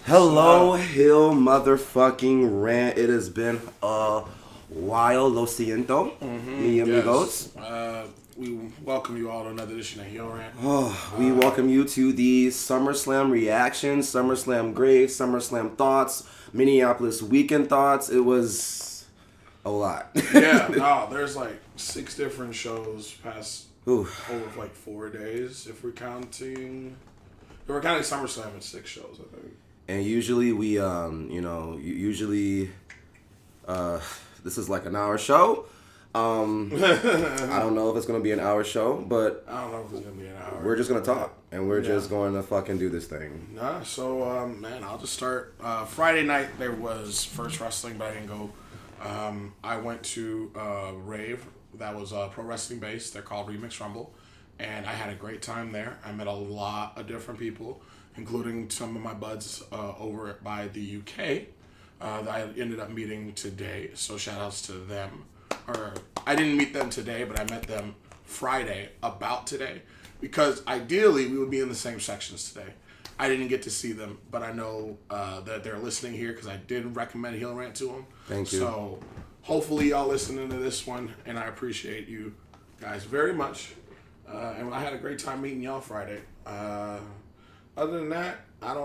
Hello, Hill motherfucking Rant. It has been a while. Lo siento, mi amigos. We welcome you all to another edition of Heel Rant. We welcome you to the SummerSlam reaction, SummerSlam grades, SummerSlam thoughts, Minneapolis weekend thoughts. It was a lot. There's like 6 different shows past over like 4 days if we're counting. If we're counting SummerSlam, it's 6 shows, I think. And usually we, this is like an hour show. I don't know if it's going to be an hour show, but I don't know if it's going to be an hour. We're just going to talk, and we're just going to fucking do this thing. I'll just start. Friday night, there was First Wrestling, but I didn't go. I went to Rave. That was pro wrestling based. They're called Remix Rumble. And I had a great time there. I met a lot of different people, including some of my buds over by the UK that I ended up meeting today. So shout outs to them. Or I didn't meet them today, but I met them Friday about today. Because ideally we would be in the same sections today. I didn't get to see them, but I know that they're listening here because I did recommend Heel Rant to them. Thank you. So hopefully y'all listening to this one, and I appreciate you guys very much. And I had a great time meeting y'all Friday. Other than that, I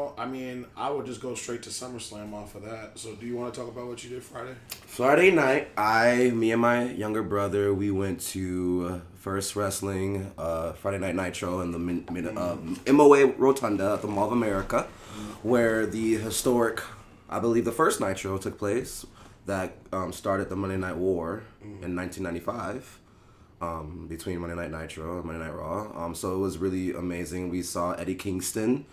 would just go straight to SummerSlam off of that. So do you want to talk about what you did Friday? Friday night, me and my younger brother, we went to First Wrestling, Friday Night Nitro in the MOA Rotunda at the Mall of America, where the historic, I believe the first Nitro took place that started the Monday Night War in 1995. Between Monday Night Nitro and Monday Night Raw. So it was really amazing. We saw Eddie Kingston.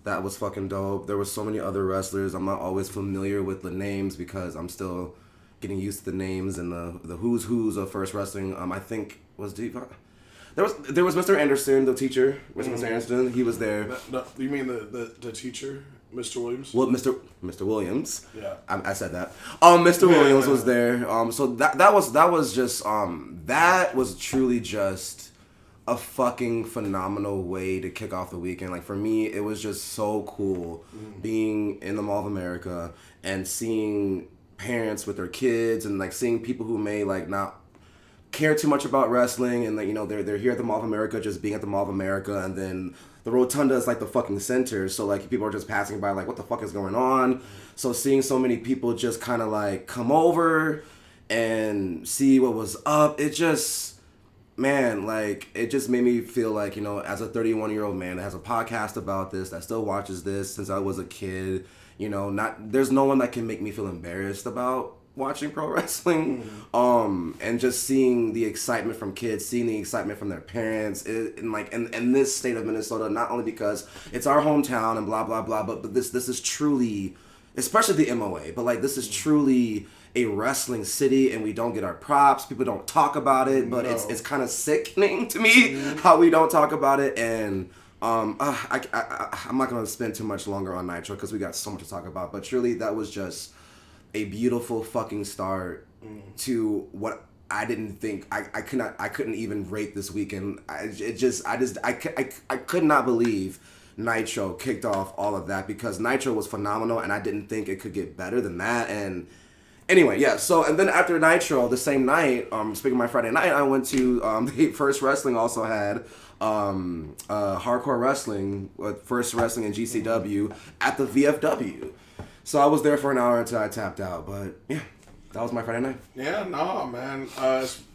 That was fucking dope. There were so many other wrestlers. I'm not always familiar with the names because I'm still getting used to the names and the who's of First Wrestling. I think was there was Mr. Anderson, the teacher. Mr. Anderson, he was there. You mean the teacher? Mr. Williams? Well, Mr. Williams. Yeah. I said that. Mr. Williams was there. So that was truly just a fucking phenomenal way to kick off the weekend. Like for me, it was just so cool being in the Mall of America and seeing parents with their kids and like seeing people who may like not care too much about wrestling and like, you know, they're here at the Mall of America just being at the Mall of America, and then the Rotunda is like the fucking center, so like people are just passing by like what the fuck is going on. So seeing so many people just kind of like come over and see what was up, it just made me feel like, you know, as a 31-year-old man that has a podcast about this, that still watches this since I was a kid, you know, there's no one that can make me feel embarrassed about watching pro wrestling, and just seeing the excitement from kids, seeing the excitement from their parents, in this state of Minnesota, not only because it's our hometown and blah blah blah, but this is truly, especially the MOA, but like this is truly a wrestling city, and we don't get our props. People don't talk about it, but it's kind of sickening to me how we don't talk about it. And I'm not gonna spend too much longer on Nitro because we got so much to talk about. But truly, that was just a beautiful fucking start to what I didn't think I couldn't even rate this weekend. I could not believe Nitro kicked off all of that because Nitro was phenomenal and I didn't think it could get better than that. And anyway, yeah. So and then after Nitro, the same night, speaking of my Friday night, I went to the First Wrestling also had hardcore wrestling with First Wrestling and GCW at the VFW. So I was there for an hour until I tapped out, but yeah, that was my Friday night. Yeah, no, man.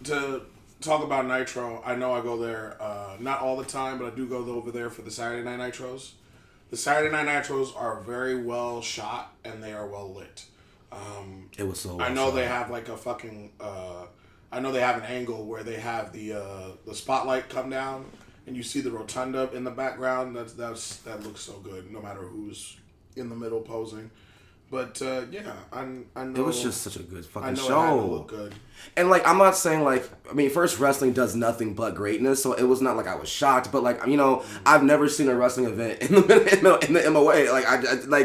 To talk about Nitro, I know I go there not all the time, but I do go over there for the Saturday Night Nitros. The Saturday Night Nitros are very well shot and they are well lit. It was so. I know they have like a fucking. I know they have an angle where they have the spotlight come down and you see the rotunda in the background. That looks so good, no matter who's in the middle posing. But I know it was just such a good fucking show. It had to look good. And like I'm not saying like First Wrestling does nothing but greatness, so it was not like I was shocked. But like I've never seen a wrestling event in the MOA. Like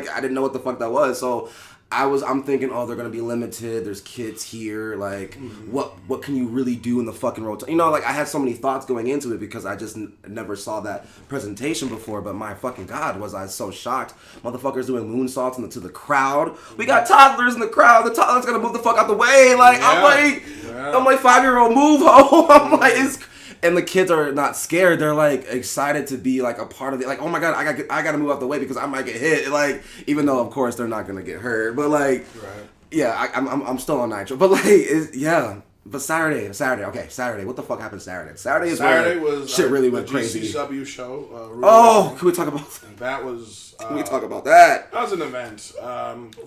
I didn't know what the fuck that was. So I'm thinking, oh, they're gonna be limited. There's kids here. Like, what can you really do in the fucking rotation? You know, like I had so many thoughts going into it because I just never saw that presentation before. But my fucking God, was I so shocked? Motherfuckers doing moonsaults to the crowd. We got toddlers in the crowd. The toddlers gonna move the fuck out the way. Like I'm like 5-year-old move home. I'm like and the kids are not scared. They're like excited to be like a part of it. Like, oh my God, I got to move out the way because I might get hit. Like, even though of course they're not gonna get hurt, but like, yeah, I'm still on Nitro. But like, yeah. But Saturday. Okay, Saturday. What the fuck happened Saturday? Saturday was shit really went crazy. GCW show. Can we talk about that? That was. Can we talk about that? That was an event.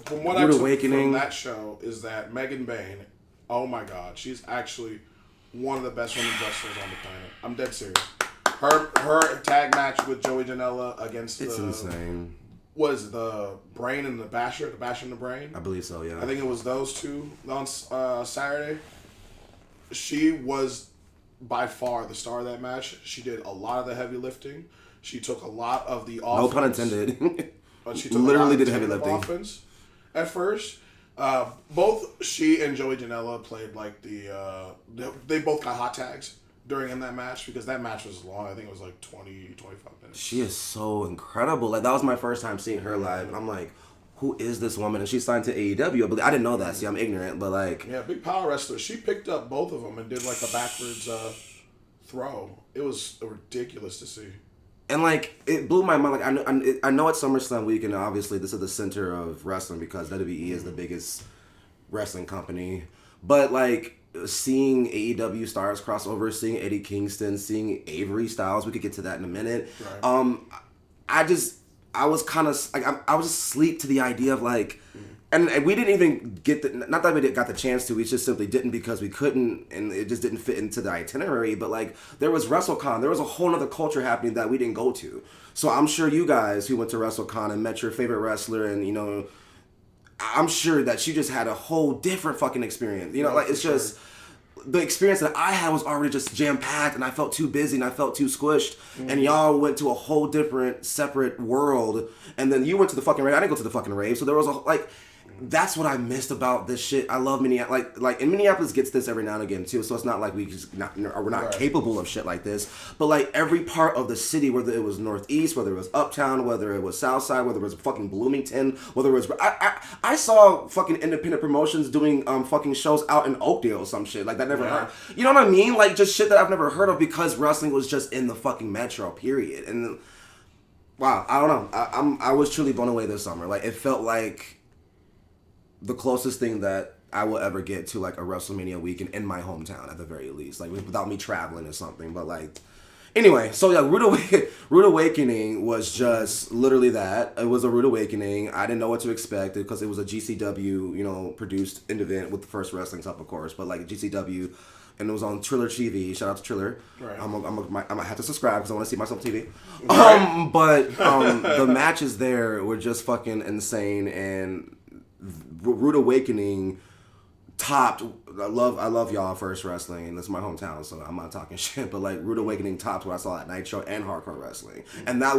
From what I took from that show is that Megan Bain. Oh my God, she's actually one of the best women wrestlers on the planet. I'm dead serious. Her tag match with Joey Janela against it's insane. Was the Brain and the Basher and the Brain? I believe so, yeah. I think it was those two on Saturday. She was by far the star of that match. She did a lot of the heavy lifting. She took a lot of the offense. No pun intended. She took literally did heavy lifting. Offense at first. Both she and Joey Janela played like they both got hot tags during that match because that match was long. I think it was like 20, 25 minutes. She is so incredible. Like, that was my first time seeing her live, and I'm like, who is this woman? And she signed to AEW. I didn't know that. See, I'm ignorant, but like... Yeah, big power wrestler. She picked up both of them and did like a backwards throw. It was ridiculous to see. And like, it blew my mind. Like, I know it's SummerSlam week, and obviously this is the center of wrestling because WWE is the biggest wrestling company. But like, seeing AEW stars cross over, seeing Eddie Kingston, seeing Avery Styles, we could get to that in a minute. Right. I was kind of like, I was asleep to the idea of like, and we didn't even get not that we got the chance to, we just simply didn't because we couldn't, and it just didn't fit into the itinerary. But like, there was WrestleCon, there was a whole other culture happening that we didn't go to. So I'm sure you guys who went to WrestleCon and met your favorite wrestler, and you know, I'm sure that she just had a whole different fucking experience. You know, like it's just. The experience that I had was already just jam-packed, and I felt too busy, and I felt too squished, and y'all went to a whole different, separate world, and then you went to the fucking rave. I didn't go to the fucking rave, so there was that's what I missed about this shit. I love Minneapolis. Like, and Minneapolis gets this every now and again, too, so it's not like we're not capable of shit like this, but, like, every part of the city, whether it was Northeast, whether it was Uptown, whether it was Southside, whether it was fucking Bloomington, whether it was... I saw fucking independent promotions doing fucking shows out in Oakdale or some shit. Like, that never heard. You know what I mean? Like, just shit that I've never heard of because wrestling was just in the fucking metro, period. And, wow, I don't know. I was truly blown away this summer. Like, it felt like the closest thing that I will ever get to like a WrestleMania weekend in my hometown at the very least, like without me traveling or something. But like, anyway, so yeah, Rude Awakening was just literally that. It was a Rude Awakening. I didn't know what to expect because it was a GCW, produced event with the First Wrestling Cup, of course, but like GCW, and it was on Triller TV. Shout out to Triller. Right. I'm gonna have to subscribe because I want to see myself on TV. Right. But the matches there were just fucking insane, and Rude Awakening topped. I love y'all First Wrestling, and it's my hometown, so I'm not talking shit. But like, Rude Awakening topped what I saw at Nitro and Hardcore Wrestling, and there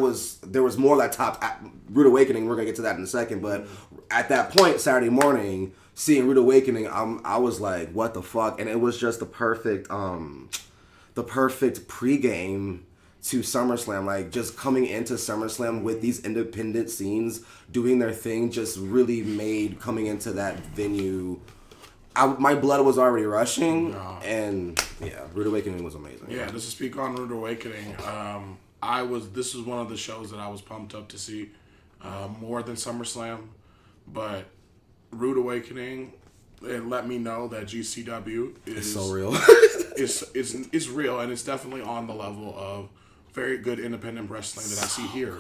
was more that topped at Rude Awakening. We're gonna get to that in a second, but at that point, Saturday morning, seeing Rude Awakening, I was like, what the fuck? And it was just the perfect pregame to SummerSlam. Like, just coming into SummerSlam with these independent scenes doing their thing just really made coming into that venue, my blood was already rushing. And yeah, Rude Awakening was amazing. Yeah, just to speak on Rude Awakening, this was one of the shows that I was pumped up to see more than SummerSlam, but Rude Awakening, it let me know that GCW is so real. it's real, and it's definitely on the level of very good independent wrestling that I see here.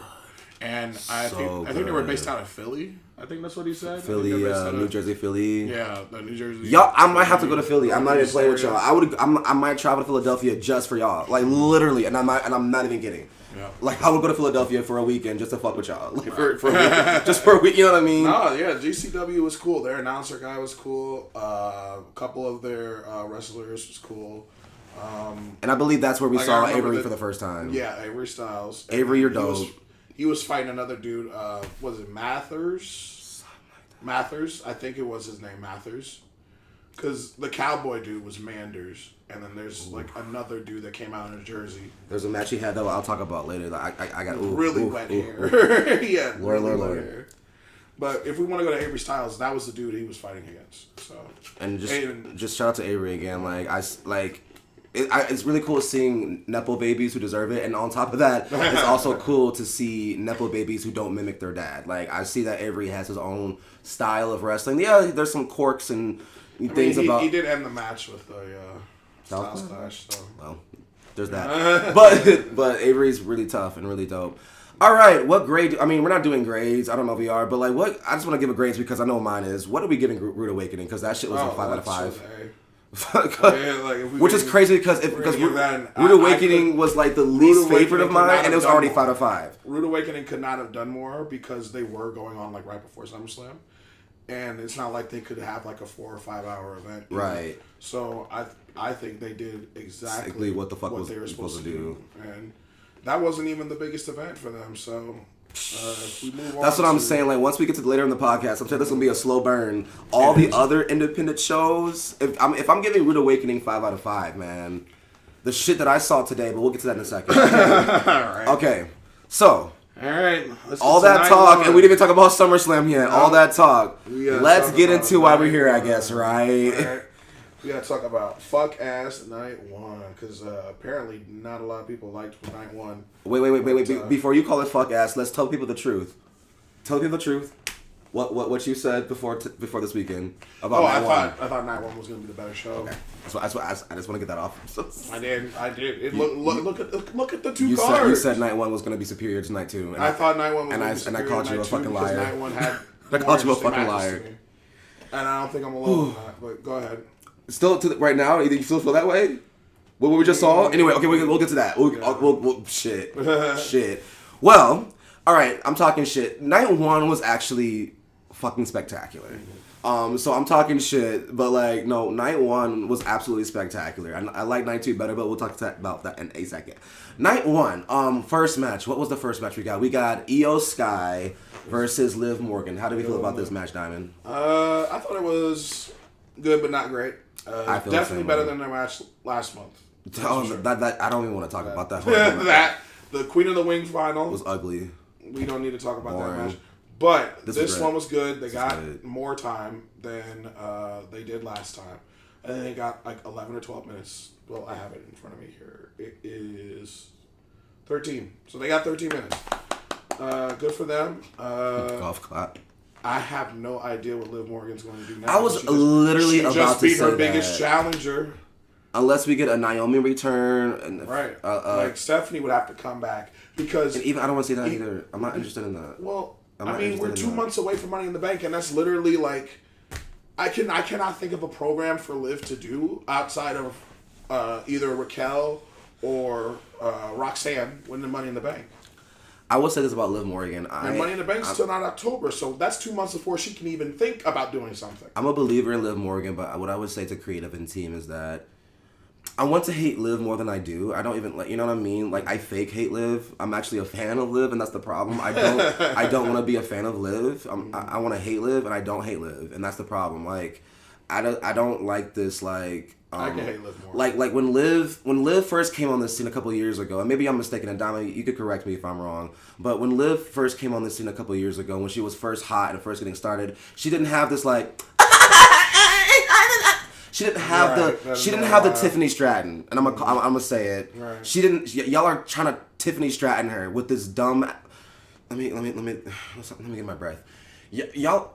And I think they were based out of Philly. I think that's what he said. Philly, New Jersey, Philly. Yeah, the New Jersey. Y'all, I might have to go to Philly. I'm not even playing with y'all. I might travel to Philadelphia just for y'all. Like, literally, and I'm not even kidding. Yeah. Like, I would go to Philadelphia for a weekend just to fuck with y'all. Like, for a weekend. Just for a week, you know what I mean? No, yeah, GCW was cool. Their announcer guy was cool. A couple of their wrestlers was cool. And I believe that's where we saw Avery for the first time. Yeah, Avery Styles. Avery, you're dope. He was fighting another dude. Was it Mathers? Mathers. I think it was his name, Mathers. Because the cowboy dude was Manders. And then there's like another dude that came out in a jersey. There's a match he had that I'll talk about later. Like, I got really wet hair. Yeah, Lord. wet hair. But if we want to go to Avery Styles, that was the dude he was fighting against. So and just shout out to Avery again. It's really cool seeing Nepo babies who deserve it, and on top of that, it's also cool to see Nepo babies who don't mimic their dad. Like I see that Avery has his own style of wrestling. Yeah, there's some quirks and things about. He did end the match with a style clash. So. Well, there's that. but Avery's really tough and really dope. All right, what grade? I mean, we're not doing grades. I don't know if we are, but like, what? I just want to give a grades because I know mine is. What are we giving Rude Awakening? Because that shit was a 5 out of 5. Which is crazy because Rude Awakening was like the least favorite of mine, and it was already 5 out of 5. Rude Awakening could not have done more because they were going on like right before SummerSlam, and it's not like they could have like a 4 or 5 hour event. Right. So I think they did exactly what the fuck they were supposed to do, and that wasn't even the biggest event for them. So. If we move on That's what I'm saying. Like once we get to later in the podcast, I'm saying this is gonna be a slow burn. All the other independent shows, if I'm giving Rude Awakening 5 out of 5, man, the shit that I saw today. But we'll get to that in a second. All right. Okay. So. All right. All that talk, and we didn't even talk about SummerSlam yet. No. All that talk. Let's get into why we're here, I guess. Right. We gotta talk about fuck ass night one because apparently not a lot of people liked night one. Wait. Before you call it fuck ass, let's tell people the truth. Tell people the truth. What you said before this weekend about night one. I thought night one was gonna be the better show. Okay. That's what I just want to get that off. I did. Look at the two cards. You You said night one was gonna be superior to night two. And I thought night one was gonna be superior and I called you a fucking liar. Night one had I called you a fucking liar. And I don't think I'm alone in that. But go ahead. Still right now, you still feel that way? What we just saw? Anyway, okay, we'll get to that. We'll shit. Well, all right, I'm talking shit. Night one was actually fucking spectacular. So I'm talking shit, but like, no, night one was absolutely spectacular. I like night two better, but we'll talk about that in a second. Night one, first match. What was the first match we got? We got Io Sky versus Liv Morgan. How do we feel about this match, Diamond? I thought it was good, but not great. Definitely better than their match last month. I don't even want to talk about that. The Queen of the Wing final was ugly. We don't need to talk about that match. But this one was good. They got more time than they did last time. And then they got like 11 or 12 minutes. Well, I have it in front of me here. It is 13. So they got 13 minutes. Good for them. Golf clap. I have no idea what Liv Morgan's going to do now. I was literally about to say that. She just beat her biggest challenger. Unless we get a Naomi return. Right. Like Stephanie would have to come back. Because... And even I don't want to see that either. I'm not interested in that. Well, I mean, we're 2 months away from Money in the Bank, and that's literally like... I cannot think of a program for Liv to do outside of either Raquel or Roxanne winning Money in the Bank. I will say this about Liv Morgan. And Money in the Bank's still not October, so that's 2 months before she can even think about doing something. I'm a believer in Liv Morgan, but what I would say to creative and team is that I want to hate Liv more than I do. I don't even you know what I mean? Like I fake hate Liv. I'm actually a fan of Liv, and that's the problem. I don't want to be a fan of Liv. I want to hate Liv, and I don't hate Liv, and that's the problem. Like I don't like this like. I can hate Liv more. Like when Liv first came on this scene a couple of years ago, and maybe I'm mistaken, and Dama, you could correct me if I'm wrong, but when Liv first came on this scene a couple of years ago, when she was first hot and first getting started, she didn't have this like. She didn't have the Tiffany Stratton, and I'm gonna say it. Right. She didn't. Y'all are trying to Tiffany Stratton her with this dumb. Let me get my breath. Y'all,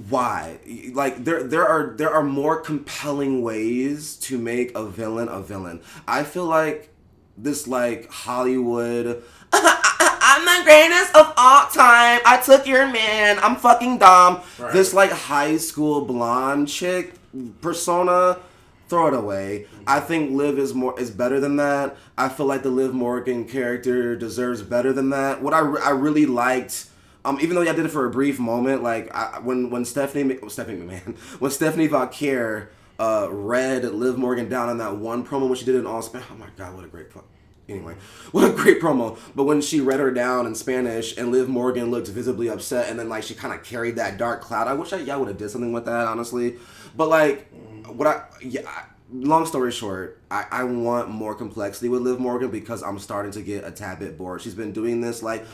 why? Like there are more compelling ways to make a villain a villain. I feel like this like Hollywood. I'm the greatest of all time. I took your man. I'm fucking dumb. Right. This like high school blonde chick persona. Throw it away. Mm-hmm. I think Liv is better than that. I feel like the Liv Morgan character deserves better than that. What I really liked. Even though I did it for a brief moment, like when Stephanie Valkyrie read Liv Morgan down on that one promo when she did it in All Spain. Oh my god, what a great fuck! Anyway, what a great promo. But when she read her down in Spanish and Liv Morgan looked visibly upset and then like she kind of carried that dark cloud. I wish y'all would have did something with that, honestly. But like, long story short, I want more complexity with Liv Morgan because I'm starting to get a tad bit bored. She's been doing this like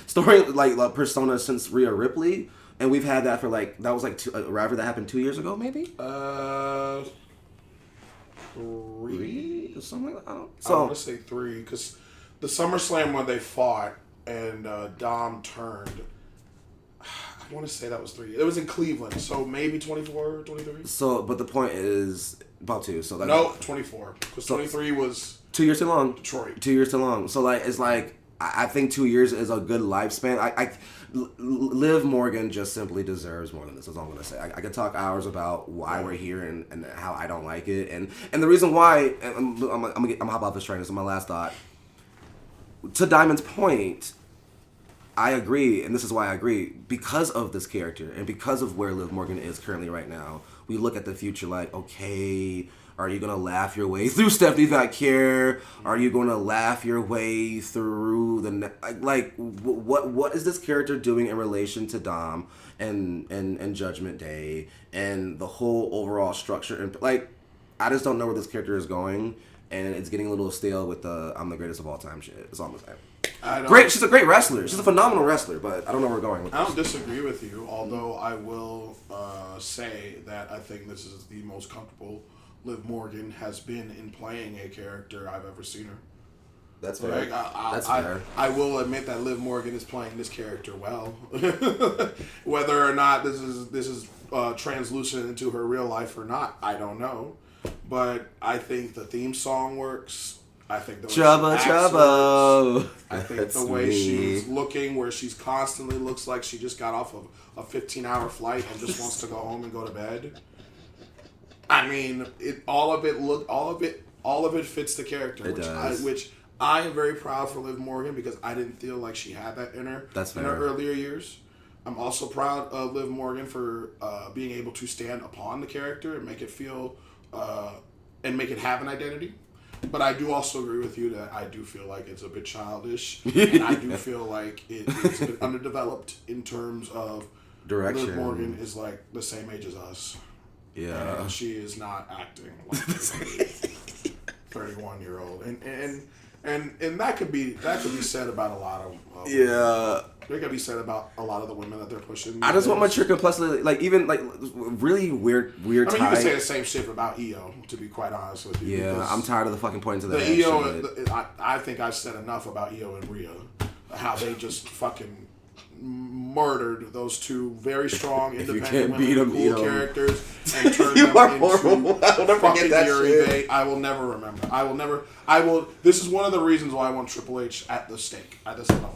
story like persona since Rhea Ripley. And we've had that for like, that was like, rather that happened 2 years ago, maybe? 3? Something like that. I want to say 3, because the SummerSlam when they fought and Dom turned, I want to say that was 3. It was in Cleveland, so maybe 24, 23? So, but the point is, about 2. So no, 24. Because 23 was 2 years too long. Detroit. 2 years too long. So like, it's like, I think 2 years is a good lifespan. Liv Morgan just simply deserves more than this. That's all I'm gonna say. I could talk hours about why we're here and how I don't like it, and the reason why. And I'm gonna hop off this train. This is my last thought. To Diamond's point, I agree, and this is why I agree. Because of this character and because of where Liv Morgan is currently right now, we look at the future like, okay, are you going to laugh your way through Stephanie Vacquier? Are you going to laugh your way through the... what is this character doing in relation to Dom and Judgment Day and the whole overall structure? And like, I just don't know where this character is going, and it's getting a little stale with the I'm the greatest of all time shit. That's all I'm saying. Great, she's a great wrestler. She's a phenomenal wrestler, but I don't know where we're going with this. I don't disagree with you, although I will say that I think this is the most comfortable Liv Morgan has been in playing a character I've ever seen her. That's fair. Like, That's fair. I will admit that Liv Morgan is playing this character well. Whether or not this is translucent into her real life or not, I don't know. But I think the theme song works. I think the way Trouble. works. I think the way she's looking, where she's constantly looks like she just got off of a 15-hour flight and just wants to go home and go to bed. I mean, all of it fits the character, which I am very proud for Liv Morgan because I didn't feel like she had that in her in her earlier years. I'm also proud of Liv Morgan for being able to stand upon the character and make it feel and make it have an identity. But I do also agree with you that I do feel like it's a bit childish, and I do feel like it's a bit underdeveloped in terms of direction. Liv Morgan is like the same age as us. Yeah, and she is not acting like a 31-year-old, and that could be said about a lot of It could be said about a lot of the women that they're pushing. I just want mature complexity, like even like really weird. I mean, you can say the same shit about EO. To be quite honest with you. Yeah, I'm tired of the fucking points of that. The EO, I think I've said enough about EO and Rhea, how they just fucking murdered those two very strong, independent women, cool characters, and turned them into fucking Yuri. I will never remember. I will. This is one of the reasons why I want Triple H at the stake. That's what I want.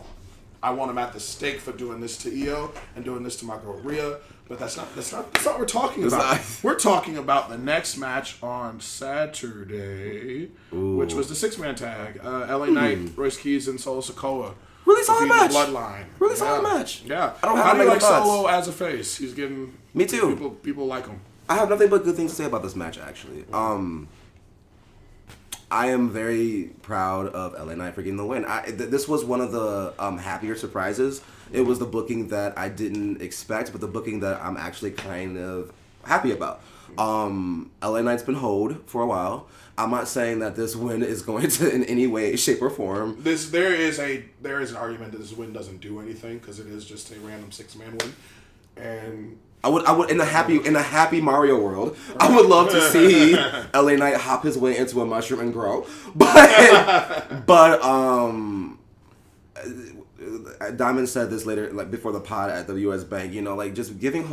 I want him at the stake for doing this to EO and doing this to my girl Rhea. But that's not what we're talking about. We're talking about the next match on Saturday, which was the 6-man tag. LA Knight, Royce Keys, and Solo Sikoa. Really solid match. Bloodline. Really solid match. Yeah. I don't How do you like thoughts. Solo as a face? He's getting... Me too. People like him. I have nothing but good things to say about this match, actually. I am very proud of LA Knight for getting the win. This was one of the happier surprises. It was the booking that I didn't expect, but the booking that I'm actually kind of happy about. LA Knight's been hoed for a while. I'm not saying that this win is going to in any way, shape, or form. There is an argument that this win doesn't do anything because it is just a random 6-man win, and I would in a happy Mario world, I would love to see LA Knight hop his way into a mushroom and grow, but Diamond said this later, like before the pod at the U.S. Bank, you know, like just giving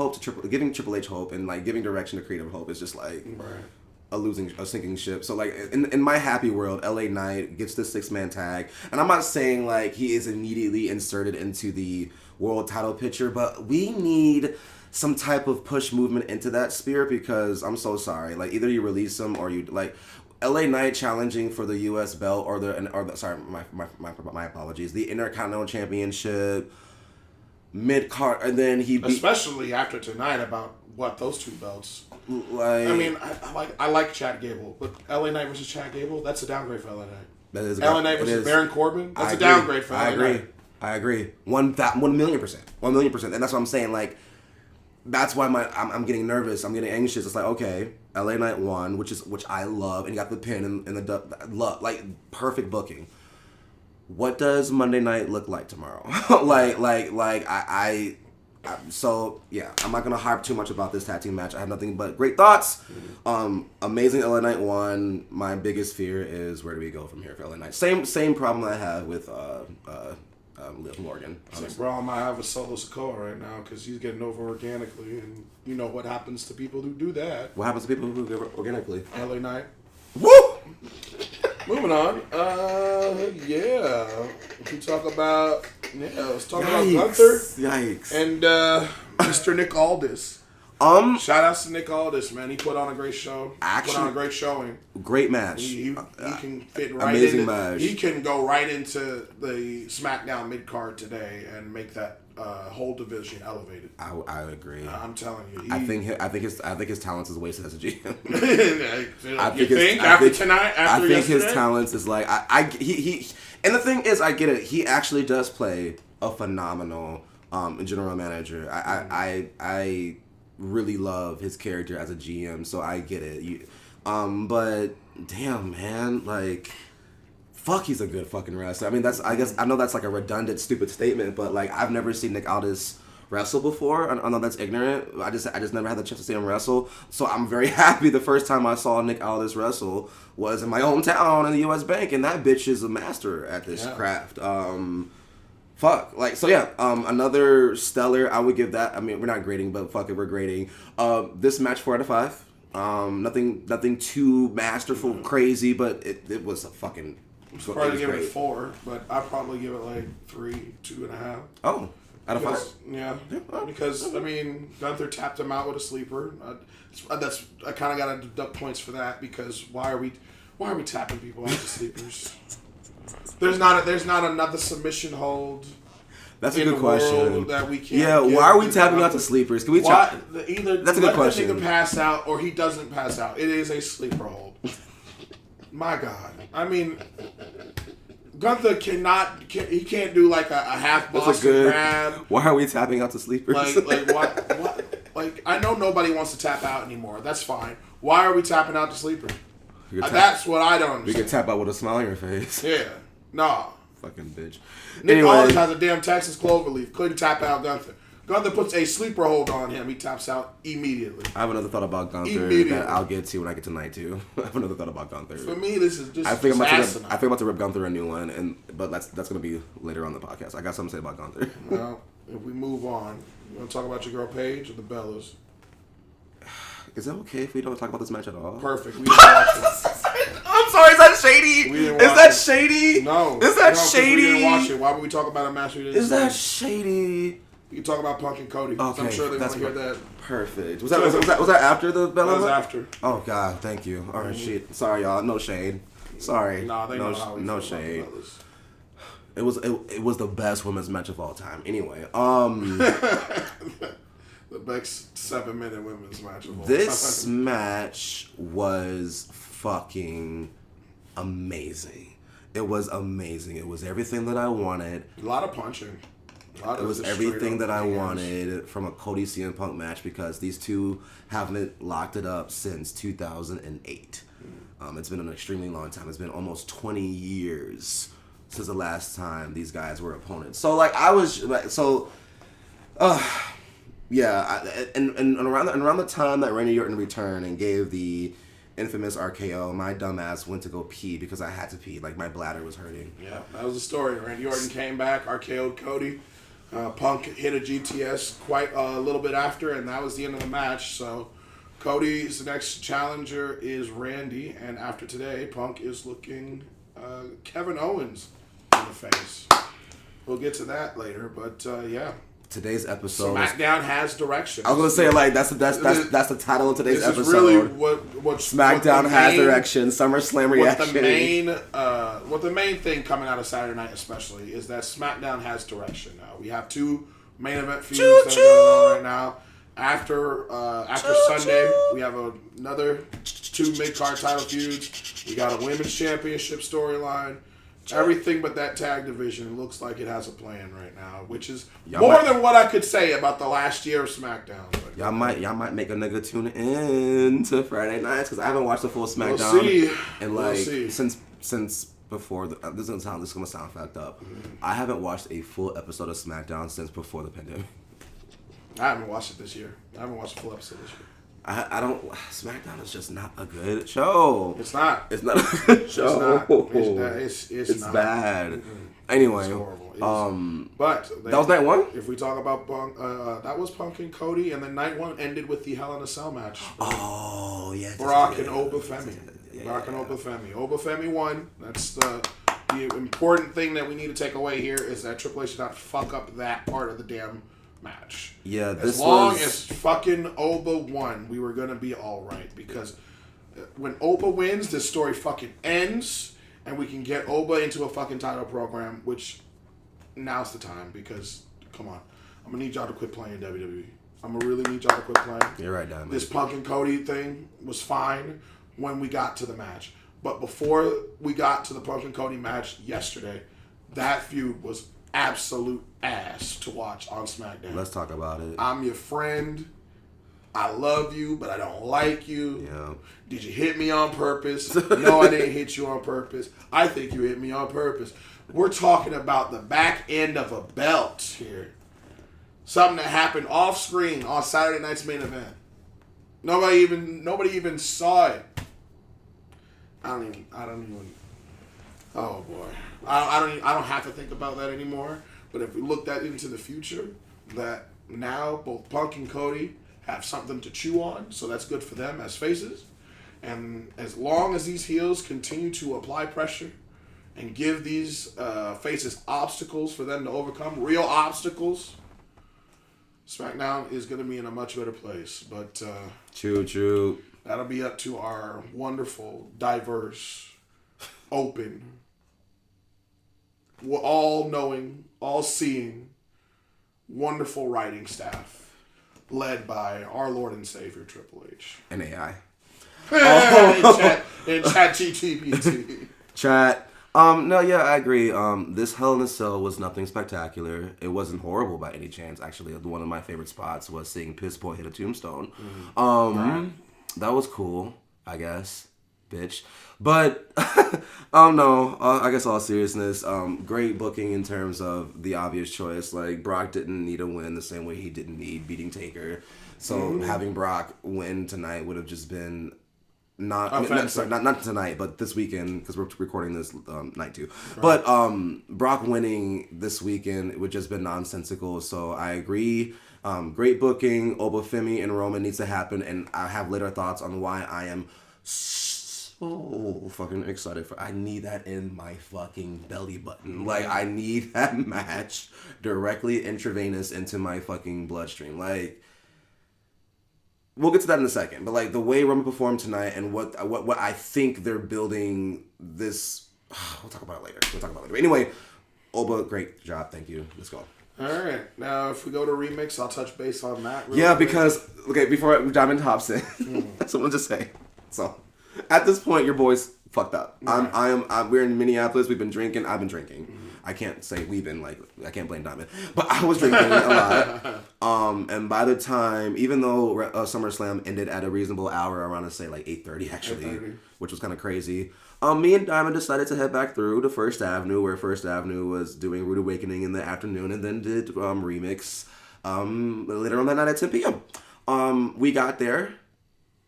giving Triple H hope and like giving direction to creative hope is just like. Right. A sinking ship. So like in my happy world, LA Knight gets the 6-man tag, and I'm not saying like he is immediately inserted into the world title picture, but we need some type of push movement into that sphere because I'm so sorry. Like either you release him or you like LA Knight challenging for the U.S. belt or my apologies, the Intercontinental Championship mid card, and then especially after tonight about what those two belts. Like, I mean, I like Chad Gable, but LA Knight versus Chad Gable, that's a downgrade for LA Knight. That is LA Knight versus Baron Corbin. That's a downgrade for LA Knight. I agree. 1,000,000%. 1,000,000%. And that's what I'm saying. Like, that's why I'm getting nervous. I'm getting anxious. It's like, okay, LA Knight won, which I love, and you got the pin and the love, like perfect booking. What does Monday night look like tomorrow? So yeah, I'm not gonna harp too much about this tag team match. I have nothing but great thoughts. Amazing LA Knight won. My biggest fear is where do we go from here for LA Knight? Same problem I have with Liv Morgan. Same problem I have with Solo Sikoa right now because he's getting over organically, and you know what happens to people who do that. What happens to people who get organically? LA Knight. Woo! Moving on. Yeah. We talk about let's talk about Gunther. Yikes. And Mr. Nick Aldis. Shout outs to Nick Aldis, man. He put on a great show. Put on a great showing. Great match. He can fit right amazing into, match. He can go right into the SmackDown mid card today and make that whole division elevated. I agree. I'm telling you. I think his talents is wasted as a GM. After his talents is like he and the thing is I get it. He actually does play a phenomenal general manager. I really love his character as a GM, so I get it. But damn, man, like, fuck, he's a good fucking wrestler. I mean, I know that's like a redundant, stupid statement, but like, I've never seen Nick Aldis wrestle before. I know that's ignorant. I just never had the chance to see him wrestle. So I'm very happy. The first time I saw Nick Aldis wrestle was in my hometown in the U.S. Bank, and that bitch is a master at this craft. Fuck. Like, so yeah, another stellar, I would give that. I mean, we're not grading, but fuck it, we're grading. This match 4 out of 5. Nothing too masterful, crazy, but it was a fucking... I'm probably give it 4, but I'd probably give it like 3, 2.5. Oh, out of 5? Yeah. Because, I mean, Gunther tapped him out with a sleeper. I kind of got to deduct points for that because why are we tapping people out with sleepers? There's not another submission hold. That's a good question. That we can't. Yeah, why are we tapping out the sleepers? Can we try? Either that's a good question. The nigga pass out or he doesn't pass out. It is a sleeper hold. My God, I mean, Gunther he can't do like a half Boston grab. Why are we tapping out the sleepers? Like what? Like I know nobody wants to tap out anymore. That's fine. Why are we tapping out the sleeper? That's what I don't understand. We can tap out with a smile on your face. Yeah. Nah. Fucking bitch. Nick Aldis has a damn Texas cloverleaf. Couldn't tap out Gunther. Gunther puts a sleeper hold on him. He taps out immediately. I have another thought about Gunther that I'll get to when I get to night 2. I have another thought about Gunther. For me, this is just I think I'm about to rip Gunther a new one, but that's going to be later on the podcast. I got something to say about Gunther. Well, if we move on, you want to talk about your girl Paige or the Bellas? Is it okay if we don't talk about this match at all? Perfect. We didn't watch it. I'm sorry, is that shady? Is that shady? No. Is that shady? We didn't watch it. Why would we talk about a match we didn't see? Is that shady? You can talk about Punk and Cody. Okay, I'm sure they want to hear that. Perfect. Was that after the Bella? That was after. Oh God, thank you. All right, shit. Sorry, y'all. No shade. Sorry. Nah, they know how we no feel shade. about the It was the best women's match of all time. Anyway, the best 7-minute women's match of all time. This match was fucking amazing. It was amazing. It was everything that I wanted. A lot of punching. It was everything that I wanted from a Cody CM Punk match because these two haven't locked it up since 2008. It's been an extremely long time. It's been almost 20 years since the last time these guys were opponents. So like I was like yeah, and around the time that Randy Orton returned and gave the infamous RKO, my dumbass went to go pee because I had to pee. Like my bladder was hurting. Yeah, that was the story. Randy Orton came back, RKO'd Cody. Punk hit a GTS quite a little bit after, and that was the end of the match. So Cody's next challenger is Randy, and after today, Punk is looking Kevin Owens in the face. We'll get to that later, but yeah. Today's episode. SmackDown has direction. I was gonna say like that's the title of today's episode. This is really what SmackDown has direction. SummerSlam reaction. What the main thing coming out of Saturday night, especially, is that SmackDown has direction now. We have 2 main event feuds that are going on right now. After Sunday, we have another 2 mid card title feuds. We got a women's championship storyline. Everything but that tag division looks like it has a plan right now, which is more than what I could say about the last year of SmackDown. But y'all might make a nigga tune in to Friday nights because I haven't watched the full SmackDown. We'll see. And like since before this is gonna sound fucked up. I haven't watched a full episode of SmackDown since before the pandemic. I haven't watched it this year. I haven't watched a full episode this year. I don't. SmackDown is just not a good show. It's not. It's not a good show. It's not. Bad. Mm-hmm. Anyway, it's horrible. But that was night one. If we talk about Punk, that was Punk and Cody, and then night one ended with the Hell in a Cell match. Oh yeah. Brock and Oba Femi. Brock and Oba Femi. Oba Femi won. That's the important thing that we need to take away here is that Triple H did not fuck up that part of the damn match. Yeah, as long as fucking Oba won, we were gonna be all right because when Oba wins, this story fucking ends, and we can get Oba into a fucking title program. Which now's the time because come on, I'm gonna need y'all to quit playing WWE. I'm gonna really need y'all to quit playing. You're right, Diamond. This Punk and Cody thing was fine when we got to the match, but before we got to the Punk and Cody match yesterday, that feud was absolute ass to watch on SmackDown. Let's talk about it. I'm your friend. I love you, but I don't like you. Yeah. Did you hit me on purpose? No, I didn't hit you on purpose. I think you hit me on purpose. We're talking about the back end of a belt here. Something that happened off screen on Saturday night's main event. Nobody even saw it. I don't even. Oh boy. I don't have to think about that anymore. But if we look that into the future, that now both Punk and Cody have something to chew on, so that's good for them as faces. And as long as these heels continue to apply pressure and give these faces obstacles for them to overcome, real obstacles, SmackDown is going to be in a much better place. But true. That'll be up to our wonderful, diverse, open, all-knowing, all-seeing, wonderful writing staff led by our Lord and Savior, Triple H. And AI. In Chat GTP. Chat. No, yeah, I agree. This Hell in a Cell was nothing spectacular. It wasn't horrible by any chance. Actually, one of my favorite spots was seeing Piss Boy hit a tombstone. Right. That was cool, I guess. Bitch. But, no, I guess all seriousness, great booking in terms of the obvious choice. Like, Brock didn't need a win the same way he didn't need beating Taker. So having Brock win tonight would have just been not tonight, but this weekend, because we're recording this night too. Right. But Brock winning this weekend would just been nonsensical. So I agree. Great booking. Oba Femi and Roman needs to happen, and I have later thoughts on why I am so fucking excited for. I need that in my fucking belly button. Like, I need that match directly intravenous into my fucking bloodstream. Like, we'll get to that in a second. But like the way Roman performed tonight and what I think they're building this. We'll talk about it later. Anyway, Oba, great job. Thank you. Let's go. All right. Now, if we go to remix, I'll touch base on that. Because before Diamond hops in, someone just say so. At this point, your boy's fucked up. Right. We're in Minneapolis. We've been drinking. I've been drinking. Mm-hmm. I can't say we've been, like, I can't blame Diamond. But I was drinking a lot. And by the time, even though SummerSlam ended at a reasonable hour, I want to say like 8:30 actually, 8:30. Which was kind of crazy. Me and Diamond decided to head back through to First Avenue, where First Avenue was doing Rude Awakening in the afternoon, and then did Remix later on that night at 10 p.m. We got there.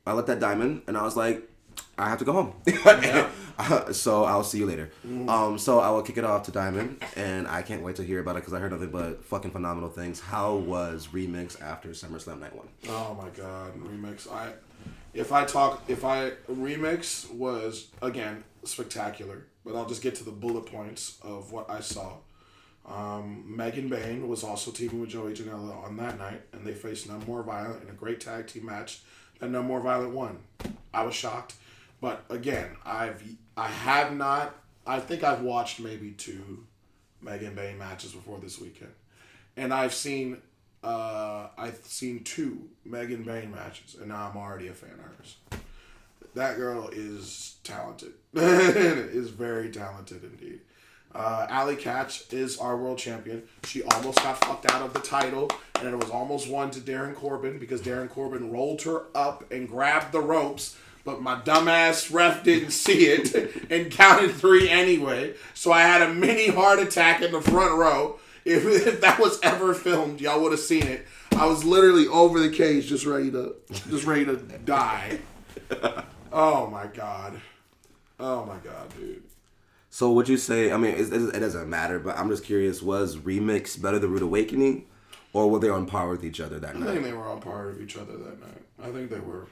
I looked at Diamond, and I was like, I have to go home. So I'll see you later. So I will kick it off to Diamond, and I can't wait to hear about it because I heard nothing but fucking phenomenal things. How was Remix after SummerSlam Night 1? Oh my God, Remix. Remix was, again, spectacular, but I'll just get to the bullet points of what I saw. Megan Bayne was also teaming with Joey Janela on that night, and they faced None More Violent in a great tag team match that None More Violent won. I was shocked. But again, I think I've watched maybe 2 Megan Bayne matches before this weekend. And I've seen 2 Megan Bayne matches, and now I'm already a fan of hers. That girl is talented. Is very talented indeed. Allie Katch is our world champion. She almost got fucked out of the title, and it was almost won to Darren Corbin because Darren Corbin rolled her up and grabbed the ropes, but my dumbass ref didn't see it and counted 3 anyway. So I had a mini heart attack in the front row. If that was ever filmed, y'all would have seen it. I was literally over the cage, just ready to die. Oh my god, dude. So would you say, I mean, it doesn't matter, but I'm just curious, was Remix better than Rude Awakening? Or were they on par with each other that night? I think they were on par with each other that night. I think they were.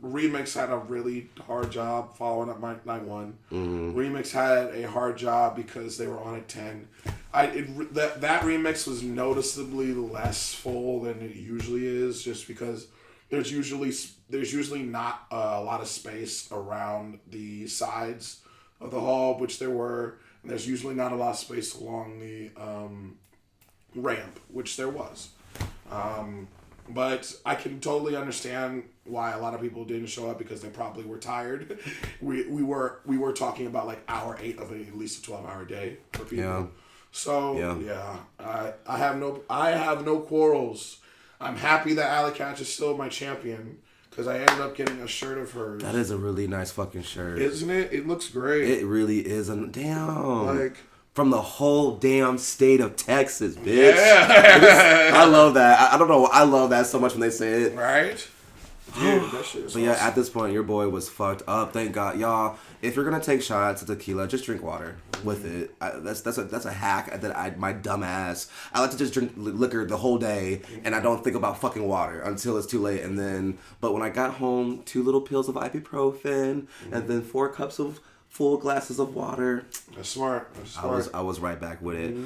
Remix had a really hard job following up night 1. Mm-hmm. Remix had a hard job because they were on at 10. That Remix was noticeably less full than it usually is, just because there's usually not a lot of space around the sides of the hall, which there were, and there's usually not a lot of space along the ramp, which there was. But I can totally understand why a lot of people didn't show up because they probably were tired. We were talking about like hour 8 of at least a 12-hour day for people. Yeah. So I have no quarrels. I'm happy that Allie Katch is still my champion. Because I ended up getting a shirt of hers. That is a really nice fucking shirt. Isn't it? It looks great. It really is. Damn. Like, from the whole damn state of Texas, bitch. Yeah. I love that. I don't know. I love that so much when they say it. Right? Dude, that shit is But yeah, at this point, your boy was fucked up. Thank God. Y'all, if you're going to take shots of tequila, just drink water with it. That's a hack that my dumb ass. I like to just drink liquor the whole day, and I don't think about fucking water until it's too late. But when I got home, 2 little pills of ibuprofen, and then 4 cups of full glasses of water. That's smart. I was right back with it.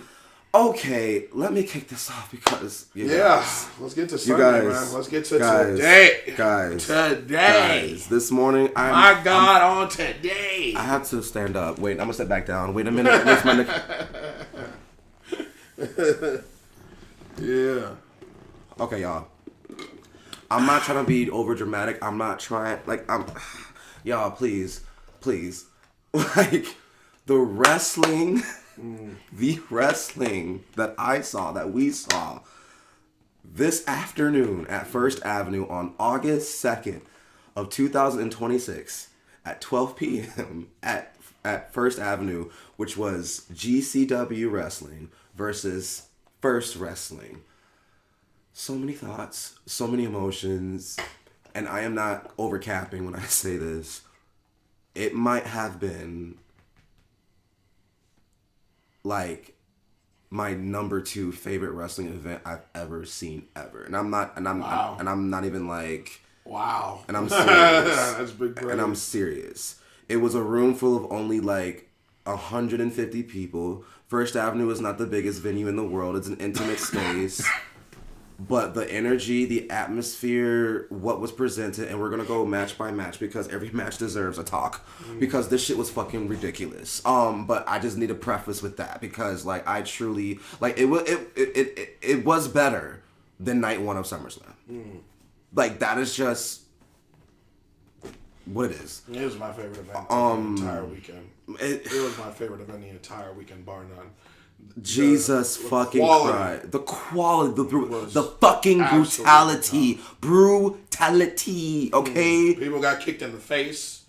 Okay, let me kick this off because let's get to Sunday, man. Let's get to today. Guys, this morning on today. I have to stand up. Wait, I'm gonna sit back down. Wait a minute. Where's my Yeah. Okay, y'all. I'm not trying to be over dramatic. I'm not trying y'all, please. Like the wrestling that we saw this afternoon at First Avenue on August 2nd of 2026 at 12 p.m. at First Avenue, which was GCW Wrestling versus First Wrestling. So many thoughts, so many emotions, and I am not overcapping when I say this. It might have been like my number 2 favorite wrestling event I've ever seen ever. And I'm not even like, wow. And I'm serious. That's big praise. And I'm serious. It was a room full of only like 150 people. First Avenue is not the biggest venue in the world. It's an intimate space. But the energy, the atmosphere, what was presented, and we're going to go match by match because every match deserves a talk because this shit was fucking ridiculous. But I just need to preface with that because like I truly like it was better than night 1 of SummerSlam. Like that is just what it is. It was my favorite event the entire weekend. It was my favorite event the entire weekend, bar none. Jesus fucking Christ. The quality, the fucking brutality. Brutality, okay? People got kicked in the face.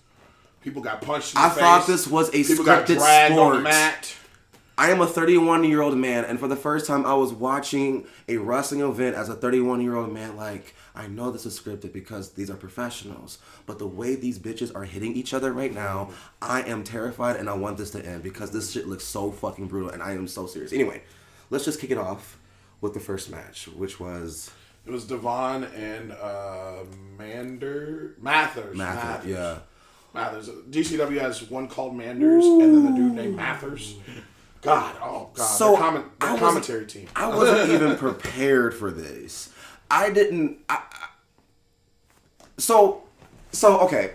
People got punched in the face. I thought this was a people got scripted dragged sport. On the mat. I am a 31-year-old man, and for the first time I was watching a wrestling event as a 31-year-old man, like, I know this is scripted because these are professionals, but the way these bitches are hitting each other right now, I am terrified and I want this to end because this shit looks so fucking brutal and I am so serious. Anyway, let's just kick it off with the first match, which was... It was Devon and Mathers. Yeah. Mathers. GCW has one called Manders and then the dude named Mathers. God. So the commentary team. I wasn't even prepared for this. I didn't. Okay.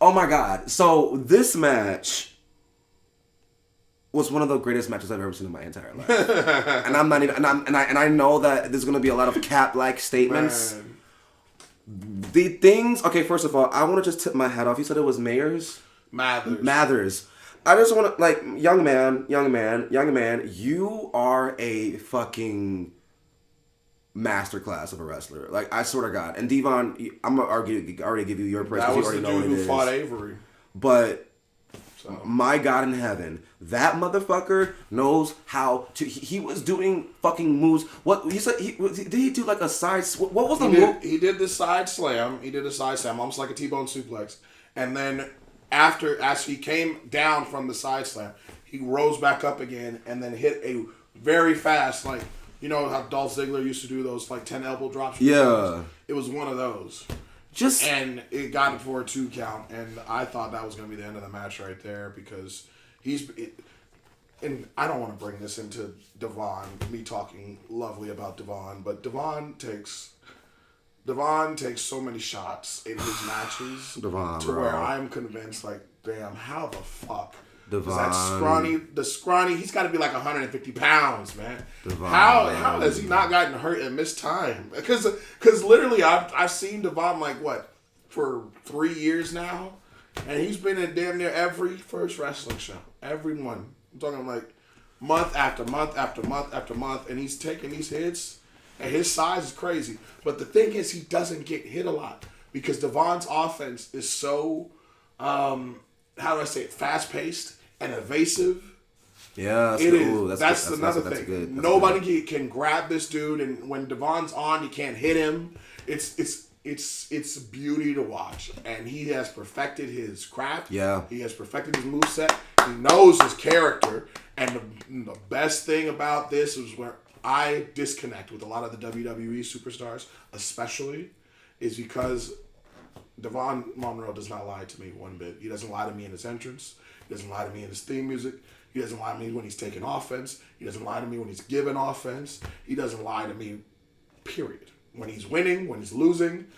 Oh my God. So this match was one of the greatest matches I've ever seen in my entire life. And I'm not even. And I know that there's gonna be a lot of cap-like statements. Man. The things. Okay, first of all, I want to just tip my hat off. You said it was Mathers. I just want to, like, young man, you are a fucking masterclass of a wrestler. Like, I swear to God. And Devon, I'm gonna already give you your praise because you already know what it is. That was the dude who fought Avery. But my God in heaven, that motherfucker knows how to. He was doing fucking moves. What he said? Did he do like a side? What was the move? He did the side slam. Almost like a T-bone suplex. And then as he came down from the side slam, he rose back up again and then hit a very fast, like, you know how Dolph Ziggler used to do those like 10 elbow drops. Yeah, it was one of those. And it got it for a 2 count, and I thought that was going to be the end of the match right there because and I don't want to bring this into Devon, me talking lovely about Devon, but Devon takes so many shots in his matches where I'm convinced, like, damn, how the fuck? Devon, the scrawny, he's got to be like 150 pounds, man. How has he not gotten hurt and missed time? Because literally, I've seen Devon like what for 3 years now, and he's been in damn near every first wrestling show, every one. I'm talking like month after month after month after month, and he's taking these hits, and his size is crazy. But the thing is, he doesn't get hit a lot because Devon's offense is so fast paced and evasive. Yeah, that's another thing. Nobody can grab this dude, and when Devon's on, you can't hit him. It's beauty to watch, and he has perfected his craft. Yeah, he has perfected his moveset. He knows his character, and the best thing about this is where I disconnect with a lot of the WWE superstars, especially, is because Devon Monroe does not lie to me one bit. He doesn't lie to me in his entrance. He doesn't lie to me in his theme music. He doesn't lie to me when he's taking offense. He doesn't lie to me when he's giving offense. He doesn't lie to me, period. When he's winning, when he's losing.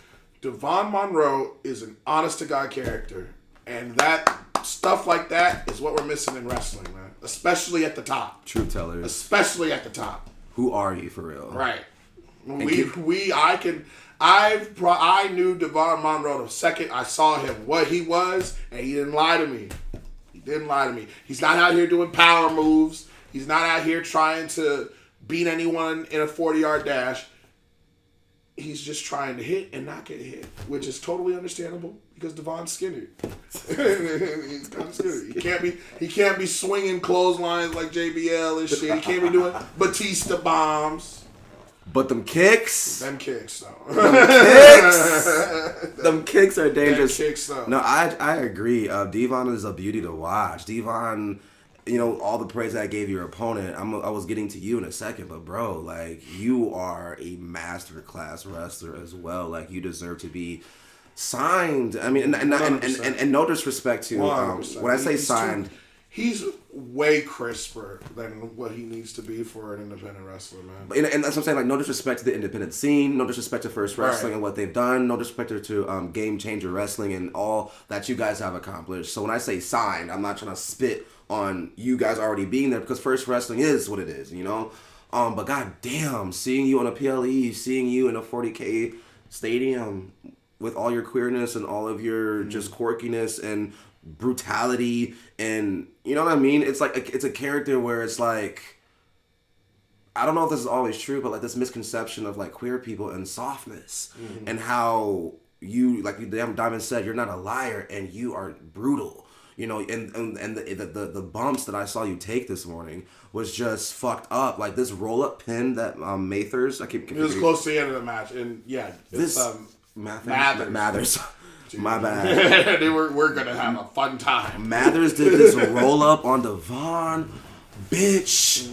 Devon Monroe is an honest-to-God character. And that stuff like that is what we're missing in wrestling, man. Especially at the top. Truth tellers. Especially at the top. Who are you, for real? Right. I knew Devon Monroe the second I saw him, what he was, and he didn't lie to me. He's not out here doing power moves. He's not out here trying to beat anyone in a 40-yard dash. He's just trying to hit and not get hit, which is totally understandable because Devon's skinny. He's kind of skinny. He can't be swinging clotheslines like JBL and shit. He can't be doing Batista bombs. But them kicks. Them kicks, though. Them kicks are dangerous. Them kicks, though. No, I agree. Devon is a beauty to watch. Devon, you know, all the praise I gave your opponent, I was getting to you in a second, but bro, like, you are a masterclass wrestler as well. Like, you deserve to be signed. I mean, and no disrespect to when I say signed. He's way crisper than what he needs to be for an independent wrestler, man. And that's what I'm saying. Like, no disrespect to the independent scene, no disrespect to First Wrestling and what they've done, no disrespect to Game Changer Wrestling and all that you guys have accomplished. So when I say signed, I'm not trying to spit on you guys already being there because First Wrestling is what it is, you know. But goddamn, seeing you on a PLE, seeing you in a 40K stadium with all your queerness and all of your just quirkiness and brutality, and you know what I mean, it's like it's a character where it's like, I don't know if this is always true, but like this misconception of like queer people and softness, and how you, like Diamond said, you're not a liar and you are brutal, you know, and the bumps that I saw you take this morning was just fucked up. Like this roll up pin that Mathers, it was close to the end of the match, and yeah, this Mathers. Dude. My bad. We're gonna have a fun time. Mathers did this roll up on Devon. Bitch.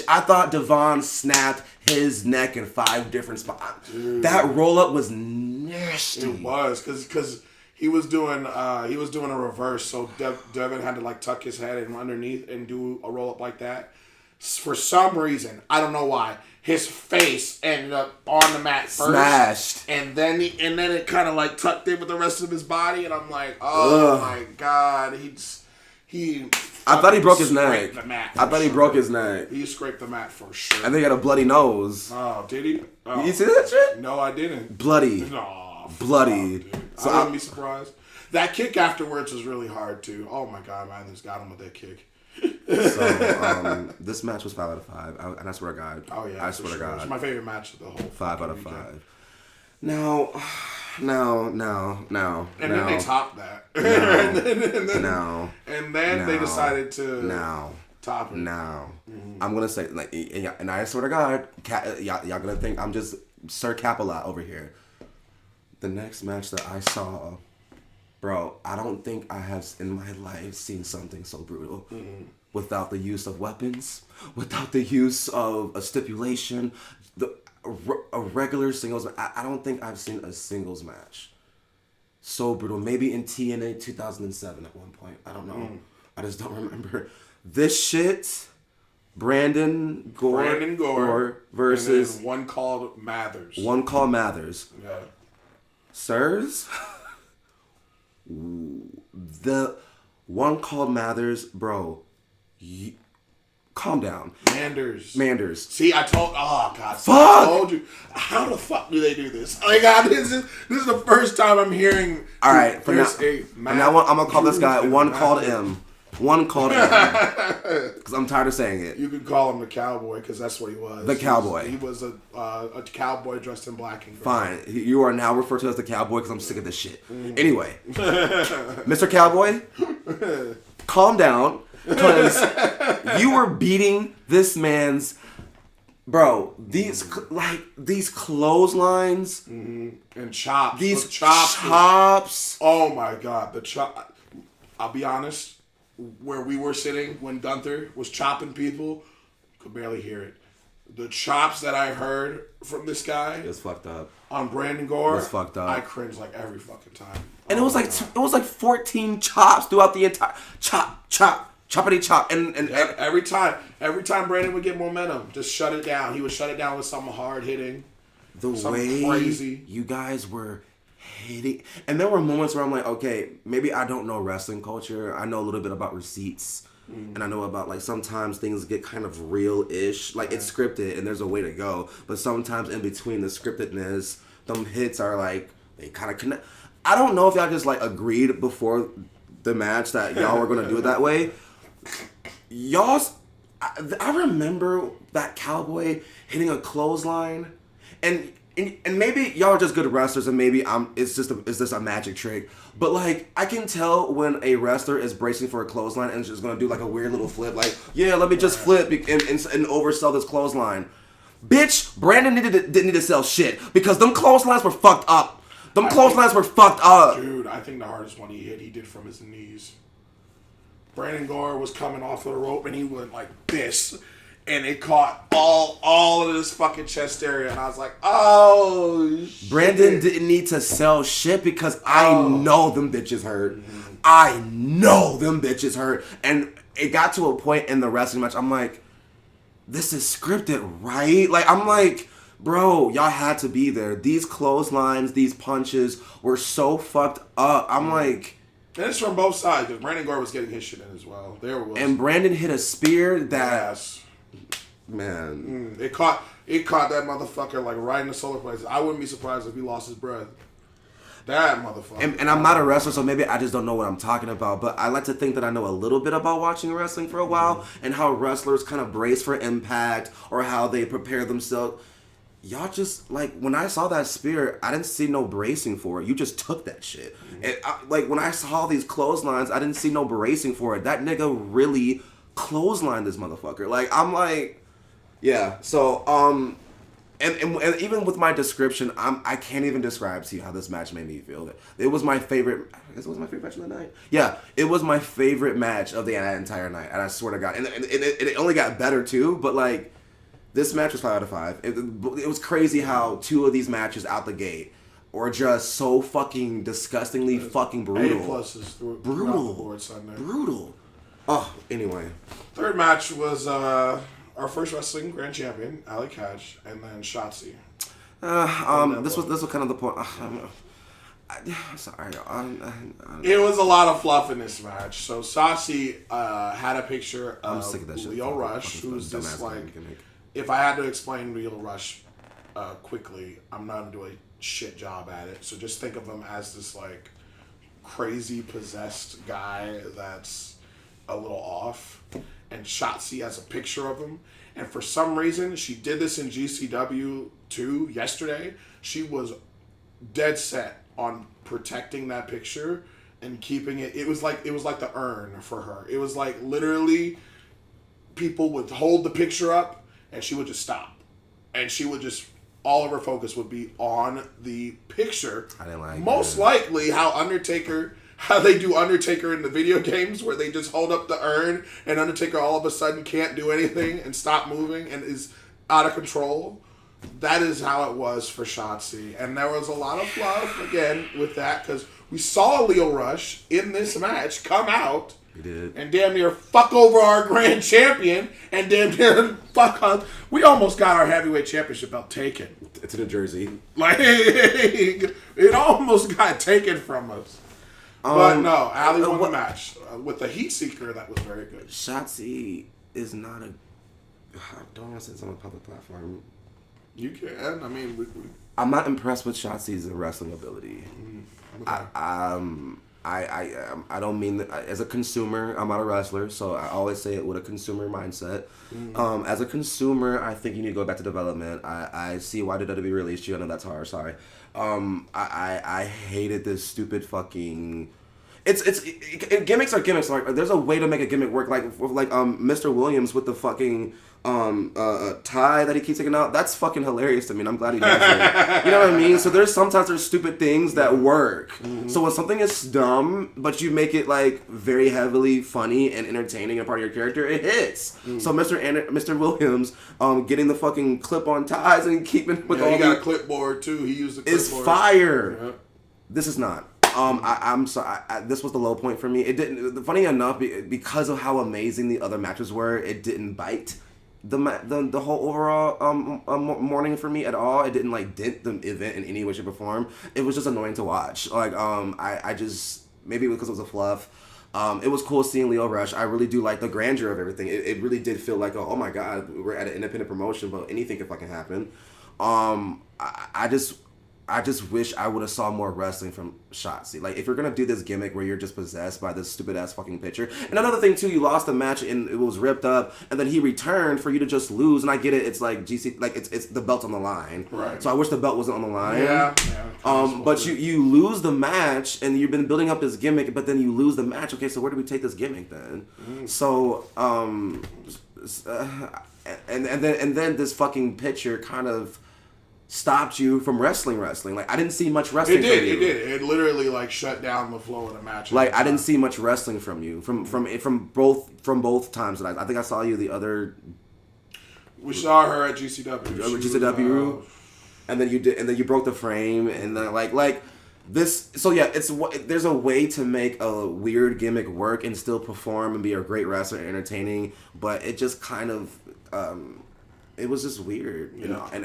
I thought Devon snapped his neck in 5 different spots. Dude. That roll up was nasty. It was because he was doing a reverse, so Devin had to like tuck his head in underneath and do a roll up like that. For some reason, I don't know why, his face ended up on the mat first, smashed, and then it kind of like tucked in with the rest of his body, and I'm like, oh my god, I thought he broke his neck. I thought he broke his neck. He scraped the mat for sure. And they got a bloody nose. Oh, did he? Oh. You see that shit? No, I didn't. Bloody. Oh, bloody. So I wouldn't be surprised. That kick afterwards was really hard too. Oh my god, man, just got him with that kick. So this match was 5 out of 5, and I swear to God. Oh yeah, I swear to God. It's my favorite match of the whole. 5 out of weekend. 5. Now. And then they topped that. And then they decided to top it. Now, I'm gonna say like, and I swear to God, y'all gonna think I'm just Sir Cap-a-Lot over here. The next match that I saw, bro, I don't think I have in my life seen something so brutal. Without the use of weapons, without the use of a stipulation, a regular singles. I don't think I've seen a singles match so brutal. Maybe in TNA 2007 at one point. I don't know. I just don't remember. This shit, Brandon Gore versus... And then one called Mathers. Yeah. Sirs? The one called Mathers, bro, calm down. Manders. See, I told... Oh, God. Fuck! I told you. How the fuck do they do this? Oh, my God, this is the first time I'm hearing... All right, from now on, I'm going to call this guy One Called M. One Called M. Because I'm tired of saying it. You could call him the Cowboy, because that's what he was. The Cowboy. He was a cowboy dressed in black and gray. Fine. You are now referred to as the Cowboy because I'm sick of this shit. Anyway. Mr. Cowboy, calm down. Because you were beating this man's... Bro, these clotheslines... And chops. These chops. Oh my God, the chop. I'll be honest, where we were sitting when Gunther was chopping people, could barely hear it. The chops that I heard from this guy... It's fucked up. On Brandon Gore... It's fucked up. I cringed like every fucking time. And it was like 14 chops throughout the entire... Choppity chop. And every time Brandon would get momentum, just shut it down. He would shut it down with something hard hitting. The way crazy you guys were hitting, and there were moments where I'm like, okay, maybe I don't know wrestling culture. I know a little bit about receipts, and I know about like sometimes things get kind of real-ish, like it's scripted and there's a way to go. But sometimes in between the scriptedness, them hits are like they kind of connect. I don't know if y'all just like agreed before the match that y'all were gonna do it that way. I remember that Cowboy hitting a clothesline, and maybe y'all are just good wrestlers, and maybe it's just a magic trick. But like I can tell when a wrestler is bracing for a clothesline and is just gonna do like a weird little flip, like let me just flip and oversell this clothesline. Bitch, Brandon didn't need to sell shit because them clotheslines were fucked up. Dude, I think the hardest one he did from his knees. Brandon Gore was coming off of the rope and he went like this, and it caught all of this fucking chest area, and I was like, oh shit. Brandon didn't need to sell shit because I know them bitches hurt. I know them bitches hurt. And it got to a point in the wrestling match, I'm like, this is scripted, right? Like, I'm like, bro, y'all had to be there. These clotheslines, these punches were so fucked up. I'm like... And it's from both sides, because Brandon Gore was getting his shit in as well. And Brandon hit a spear that... Yes. Man. It caught that motherfucker like right in the solar plexus. I wouldn't be surprised if he lost his breath. That motherfucker. And I'm not a wrestler, so maybe I just don't know what I'm talking about. But I like to think that I know a little bit about watching wrestling for a while and how wrestlers kind of brace for impact or how they prepare themselves. Y'all just, like, when I saw that spear, I didn't see no bracing for it. You just took that shit. And like, when I saw these clotheslines, I didn't see no bracing for it. That nigga really clotheslined this motherfucker. Like, I'm like, yeah. So, and even with my description, I can't even describe to you how this match made me feel. It was my favorite. I guess it was my favorite match of the night. Yeah, it was my favorite match of the entire night. And I swear to God, and it only got better too. But like, this match was 5 out of 5. It was crazy how 2 of these matches out the gate were just so fucking disgustingly fucking brutal. Brutal. Oh, anyway. Third match was our first wrestling grand champion, Ali Catch, and then Shotzi. This was kind of the point. Sorry. It was a lot of fluff in this match. So Shotzi had a picture I'm of sick of that shit. Leo Rush, who's Dumbass just like, gimmick. if I had to explain Leo Rush quickly, I'm not going to do a shit job at it. So just think of him as this like crazy possessed guy that's a little off. And Shotzi has a picture of him. And for some reason, she did this in GCW too yesterday. She was dead set on protecting that picture and keeping it. It was like the urn for her. It was like literally people would hold the picture up and she would just stop. And she would just, all of her focus would be on the picture. I didn't like Most it. likely how they do Undertaker in the video games where they just hold up the urn and Undertaker all of a sudden can't do anything and stop moving and is out of control. That is how it was for Shotzi. And there was a lot of fluff, again, with that because we saw Leo Rush in this match come out He did. and damn near fuck over our grand champion and damn near fuck us. We almost got our heavyweight championship belt taken. It's in New Jersey. Like, it almost got taken from us. But no, Ali won the match with the Heat Seeker. That was very good. Shotzi is not a. I don't want to say it's on a public platform. You can. I mean, I'm not impressed with Shotzi's wrestling ability. okay. I don't mean that as a consumer. I'm not a wrestler, so I always say it with a consumer mindset. As a consumer, I think you need to go back to development. I see why the WWE released you. I know that's hard. Sorry. I hated this stupid fucking. Gimmicks are gimmicks. Like there's a way to make a gimmick work. Like Mr. Williams with the fucking tie that he keeps taking out. That's fucking hilarious to me. And I'm glad he does it. You know what I mean? So sometimes there's stupid things that work. So when something is dumb, but you make it like very heavily funny and entertaining and part of your character, it hits. So Mr. Williams getting the fucking clip-on ties and keeping with all he got a clipboard too. He used the clipboard. It's fire. Yeah. This is not. I'm sorry. This was the low point for me. It didn't. Funny enough, because of how amazing the other matches were, it didn't bite the whole overall morning for me at all. It didn't like dent the event in any way, shape, or form. It was just annoying to watch. Like I just maybe because it was a fluff. It was cool seeing Leo Rush. I really do like the grandeur of everything. It really did feel like oh my god, we're at an independent promotion, but anything could fucking happen. I just wish I would have saw more wrestling from Shotzi. Like, if you're going to do this gimmick where you're just possessed by this stupid-ass fucking picture. And another thing, too, you lost the match and it was ripped up, and then he returned for you to just lose. And I get it. It's like GC, like, it's the belt's on the line. Right. So I wish the belt wasn't on the line. Yeah. But you lose the match, and you've been building up this gimmick, but then you lose the match. Okay, so where do we take this gimmick then? So, and then this fucking picture kind of stopped you from wrestling. Like I didn't see much wrestling. It did. It literally like shut down the flow of the match. Like I didn't see much wrestling from you from both times that I think I saw you the other. We saw her at GCW. And then you broke the frame and then like this. So yeah, there's a way to make a weird gimmick work and still perform and be a great wrestler and entertaining, but it just kind of. It was just weird, you know, and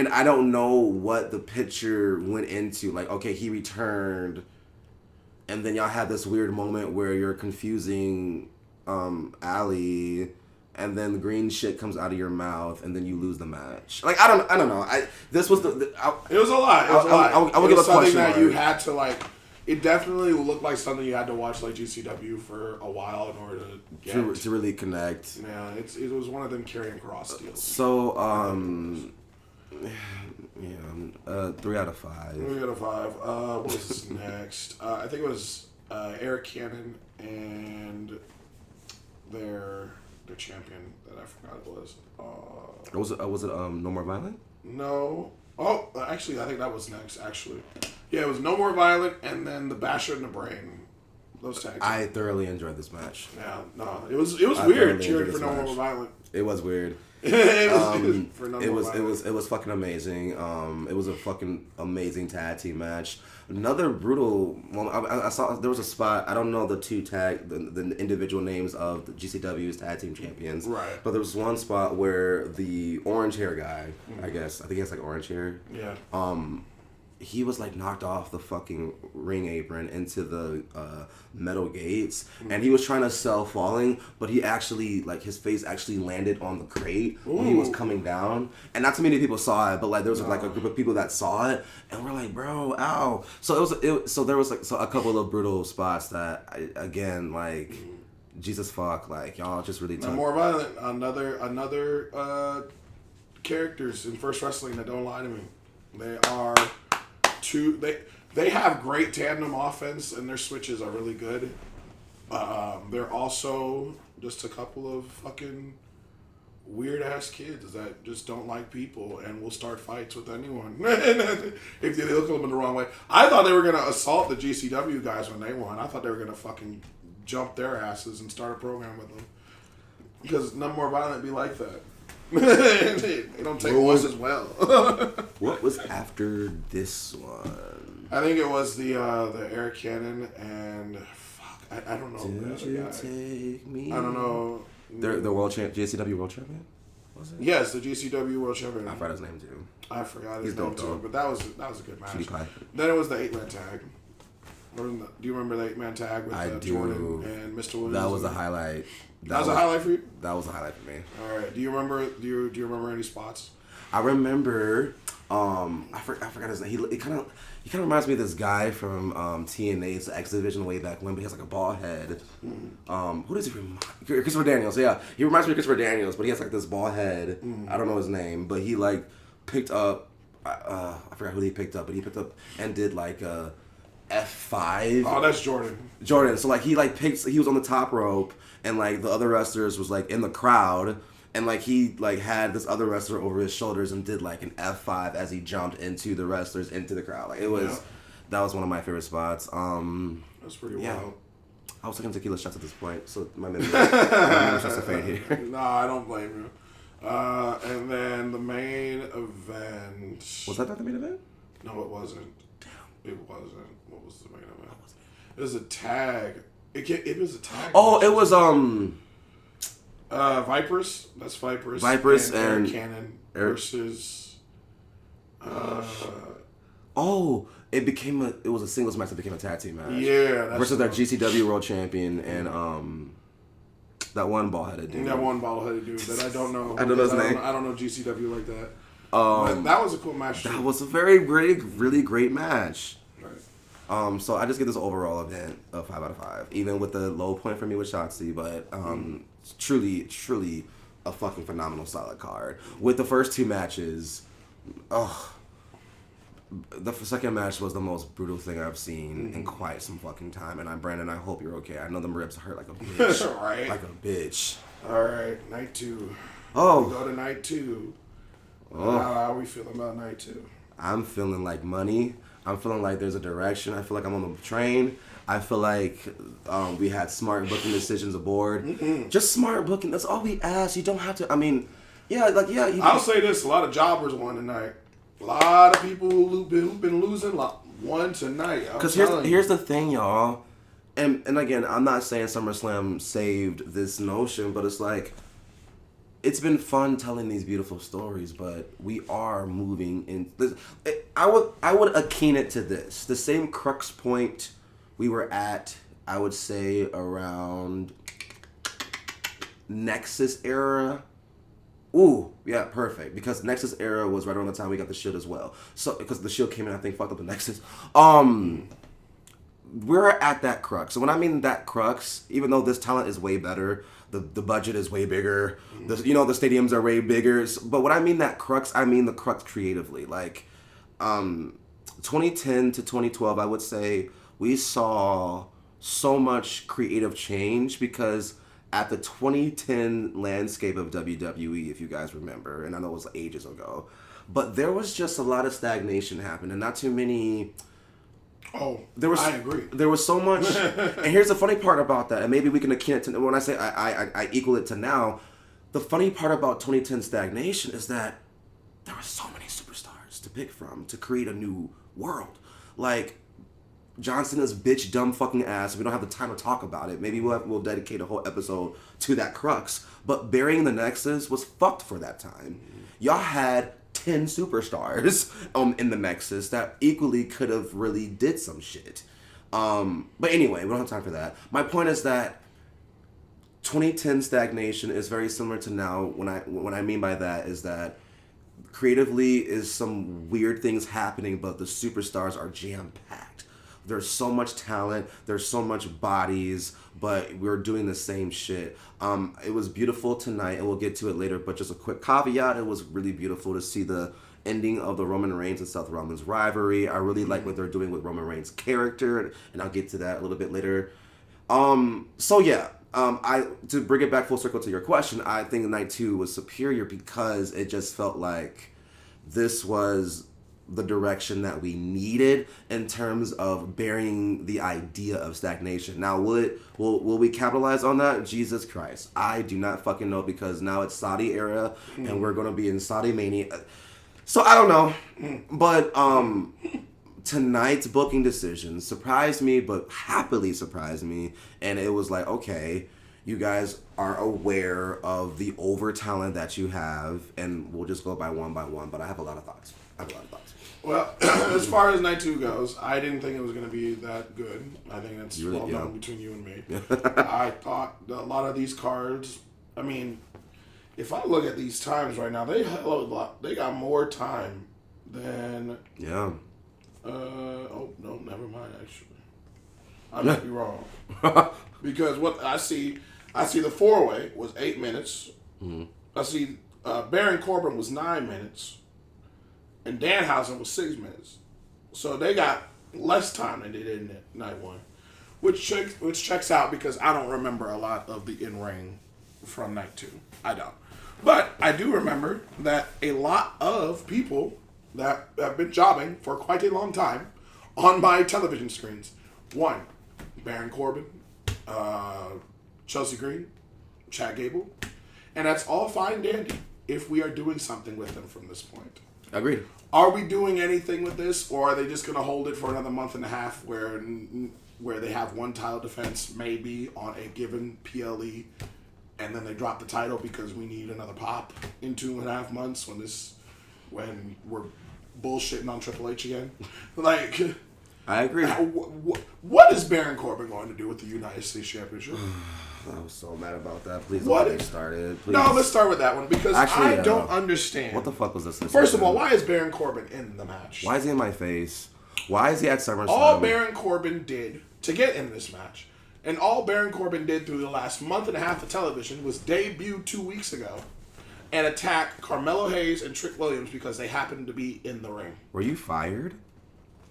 I don't know what the picture went into. Like, okay, he returned, and then y'all had this weird moment where you're confusing Ali, and then the green shit comes out of your mouth, and then you lose the match. Like, I don't know. This was it was a lot. I would give a question that mark. you had to like. It definitely looked like something you had to watch like GCW for a while in order to get to really connect. Yeah, it was one of them carrying cross deals. So 3 out of 5. 3 out of 5. What was next? I think it was Eric Cannon and their champion that I forgot it was. Was it No More Violent? No. Oh, actually, I think that was next. Actually, yeah, it was No More Violent, and then the Basher in the Brain. Those tags. I thoroughly enjoyed this match. Yeah, no, it was weird cheering for No More Violent. It was weird. It was fucking amazing. It was a fucking amazing tag team match. Another brutal moment. I saw there was a spot. I don't know the the individual names of the GCW's tag team champions. Right. But there was one spot where the orange hair guy, I think he has like orange hair. Yeah. he was like knocked off the fucking ring apron into the metal gates, and he was trying to sell falling, but he actually like his face actually landed on the crate when he was coming down, and not too many people saw it, but like there was like a group of people that saw it, and we're like, bro, ow. So there was like a couple of brutal spots that again like Jesus fuck, like y'all just really took. More violent. Another characters in First Wrestling that don't lie to me. They are two. They have great tandem offense, and their switches are really good. They're also just a couple of fucking weird ass kids that just don't like people and will start fights with anyone if they look at them in the wrong way. I thought they were gonna assault the GCW guys when they won. I thought they were gonna fucking jump their asses and start a program with them, because none more violent be like that. They don't take us as well. What was after this one? I think it was the Eric Cannon and fuck, I don't know. Did you take me? I don't know. The world champ, GCW world champion. Was it? Yes, the GCW world champion. I forgot his name too. I forgot his name too. But that was a good match. PewDiePie. Then it was the 8-man tag. Do you remember the 8-man tag with Jordan and Mr. Williams? That was a highlight. That was a highlight for you? That was a highlight for me. All right. Do you remember? Do you remember any spots? I remember. I forgot his name. He kind of reminds me of this guy from TNA's X Division way back when, but he has like a bald head. Who does he remind? Christopher Daniels. Yeah, he reminds me of Christopher Daniels, but he has like this bald head. I don't know his name, but he like picked up. I forgot who he picked up, but he picked up and did like a F5. Oh, that's Jordan. Jordan. So like he was on the top rope, and like the other wrestlers was like in the crowd, and like he like had this other wrestler over his shoulders and did like an F5 as he jumped into the wrestlers into the crowd. Like it was, that was one of my favorite spots. That's pretty wild. I was taking tequila shots at this point, so my memory starts to fade here. No, I don't blame you. And then the main event. Was that not the main event? No, it wasn't. Damn, it wasn't. What was the main event? It was a tag. It was a tag. Oh, it was Vipers. That's Vipers. Vipers and Eric Cannon versus. It was a singles match that became a tag team match. Yeah, that's versus their GCW world champion and that one bald-headed dude. That one bald-headed dude that I don't know. I don't know his name. I don't know GCW like that. But that was a cool match. That was a very, really, really great match. Right. So I just give this overall event a 5 out of 5, even with the low point for me with Shotzi, but truly, truly a fucking phenomenal solid card. With the first two matches, the second match was the most brutal thing I've seen in quite some fucking time. And Brandon, I hope you're okay. I know them ribs hurt like a bitch. Right. Like a bitch. All right, night 2. Oh. We go to night 2. How are we feeling about night 2? I'm feeling like money. I'm feeling like there's a direction. I feel like I'm on the train. I feel like we had smart booking decisions aboard. Just smart booking. That's all we ask. You don't have to. I mean, I'll say this: a lot of jobbers won tonight. A lot of people who've been losing won tonight. Because here's the thing, y'all. And again, I'm not saying SummerSlam saved this notion, but it's like, it's been fun telling these beautiful stories, but we are moving in. I would akin it to this. The same crux point we were at, I would say, around Nexus era. Ooh, yeah, perfect. Because Nexus era was right around the time we got the Shield as well. So, because the Shield came in, I think, fucked up the Nexus. We're at that crux. So when I mean that crux, even though this talent is way better, the budget is way bigger, the stadiums are way bigger. But when I mean that crux, I mean the crux creatively. Like, 2010 to 2012, I would say we saw so much creative change because at the 2010 landscape of WWE, if you guys remember, and I know it was ages ago, but there was just a lot of stagnation happening and not too many... I agree. There was so much... And here's the funny part about that, and maybe we can akin it to... When I say I equal it to now, the funny part about 2010 stagnation is that there were so many superstars to pick from to create a new world. Like... John Cena's bitch dumb fucking ass. We don't have the time to talk about it. Maybe we'll dedicate a whole episode to that crux. But burying the Nexus was fucked for that time. Y'all had 10 superstars in the Nexus that equally could have really did some shit. But anyway, we don't have time for that. My point is that 2010 stagnation is very similar to now. What I mean by that is that creatively is some weird things happening, but the superstars are jam-packed. There's so much talent, there's so much bodies, but we're doing the same shit. It was beautiful tonight, and we'll get to it later, but just a quick caveat, it was really beautiful to see the ending of the Roman Reigns and Seth Rollins rivalry. I really like what they're doing with Roman Reigns' character, and I'll get to that a little bit later. So yeah, to bring it back full circle to your question, I think night 2 was superior because it just felt like this was the direction that we needed in terms of burying the idea of stagnation. Now, will we capitalize on that? Jesus Christ, I do not fucking know, because now it's Saudi era and we're gonna be in Saudi mania. So I don't know, but tonight's booking decision surprised me, but happily surprised me, and it was like, okay, you guys are aware of the over talent that you have, and we'll just go by one, but I have a lot of thoughts. Well, as far as night 2 goes, I didn't think it was going to be that good. I think that's well known between you and me. I thought a lot of these cards, I mean, if I look at these times right now, they got more time than... Yeah. Oh, no, never mind, actually. I might be wrong. Because what I see the 4-way was 8 minutes. Mm-hmm. I see Baron Corbin was 9 minutes. And Danhausen was 6 minutes. So they got less time than they did in night 1. Which checks out, because I don't remember a lot of the in-ring from night 2. I don't. But I do remember that a lot of people that have been jobbing for quite a long time on my television screens. 1, Baron Corbin, Chelsea Green, Chad Gable. And that's all fine and dandy if we are doing something with them from this point. Agreed. Are we doing anything with this, or are they just going to hold it for another month and a half where they have one title defense maybe on a given PLE, and then they drop the title because we need another pop in 2.5 months when we're bullshitting on Triple H again? Like, I agree. What is Baron Corbin going to do with the United States Championship? I was so mad about that. Please don't get started. Please. No, let's start with that one, because I don't understand. What the fuck was this? First of all, why is Baron Corbin in the match? Why is he in my face? Why is he at SummerSlam? All Baron Corbin did to get in this match, and all Baron Corbin did through the last month and a half of television, was debut 2 weeks ago and attack Carmelo Hayes and Trick Williams because they happened to be in the ring. Were you fired?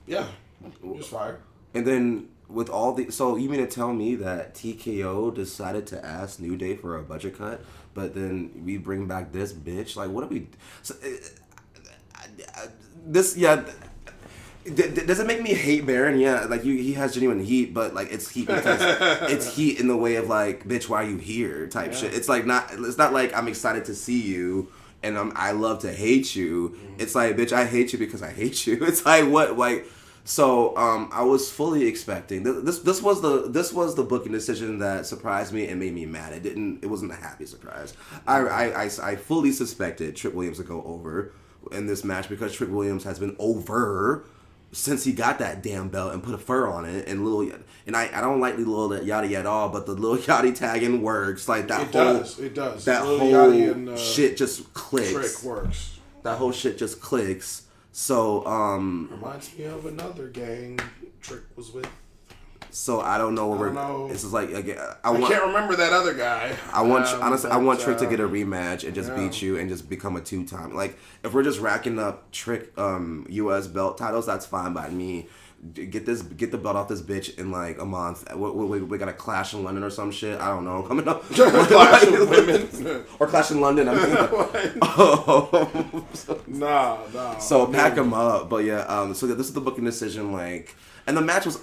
Yeah, he was fired. And then with all the... So you mean to tell me that TKO decided to ask New Day for a budget cut, but then we bring back this bitch? Like, what are we... So, this... Yeah... Does it make me hate Baron? Yeah, like he has genuine heat, but like it's heat because it's heat in the way of like, bitch, why are you here? Type shit. It's like it's not like I'm excited to see you and I love to hate you. It's like, bitch, I hate you because I hate you. It's like what like. So I was fully expecting this was the booking decision that surprised me and made me mad. It wasn't a happy surprise. I fully suspected Trick Williams to go over in this match because Trick Williams has been over since he got that damn belt and put a fur on it, and I don't like the Lil Yachty at all, but the Lil Yachty tagging works. Like that it does. That Lil whole Yachty and, shit just clicks. Trick works. That whole shit just clicks. So reminds me of another gang Trick was with. So I don't know what This is like again. I can't remember that other guy. I want Trick to get a rematch and just beat you and just become a 2-time. Like if we're just racking up Trick U.S. belt titles, that's fine by me. Get the belt off this bitch in like a month. We got a Clash in London or some shit. I don't know coming up. Clash of Women or Clash in London. I mean, nah. So pack them up. But yeah, so this is the booking decision. Like. And the match was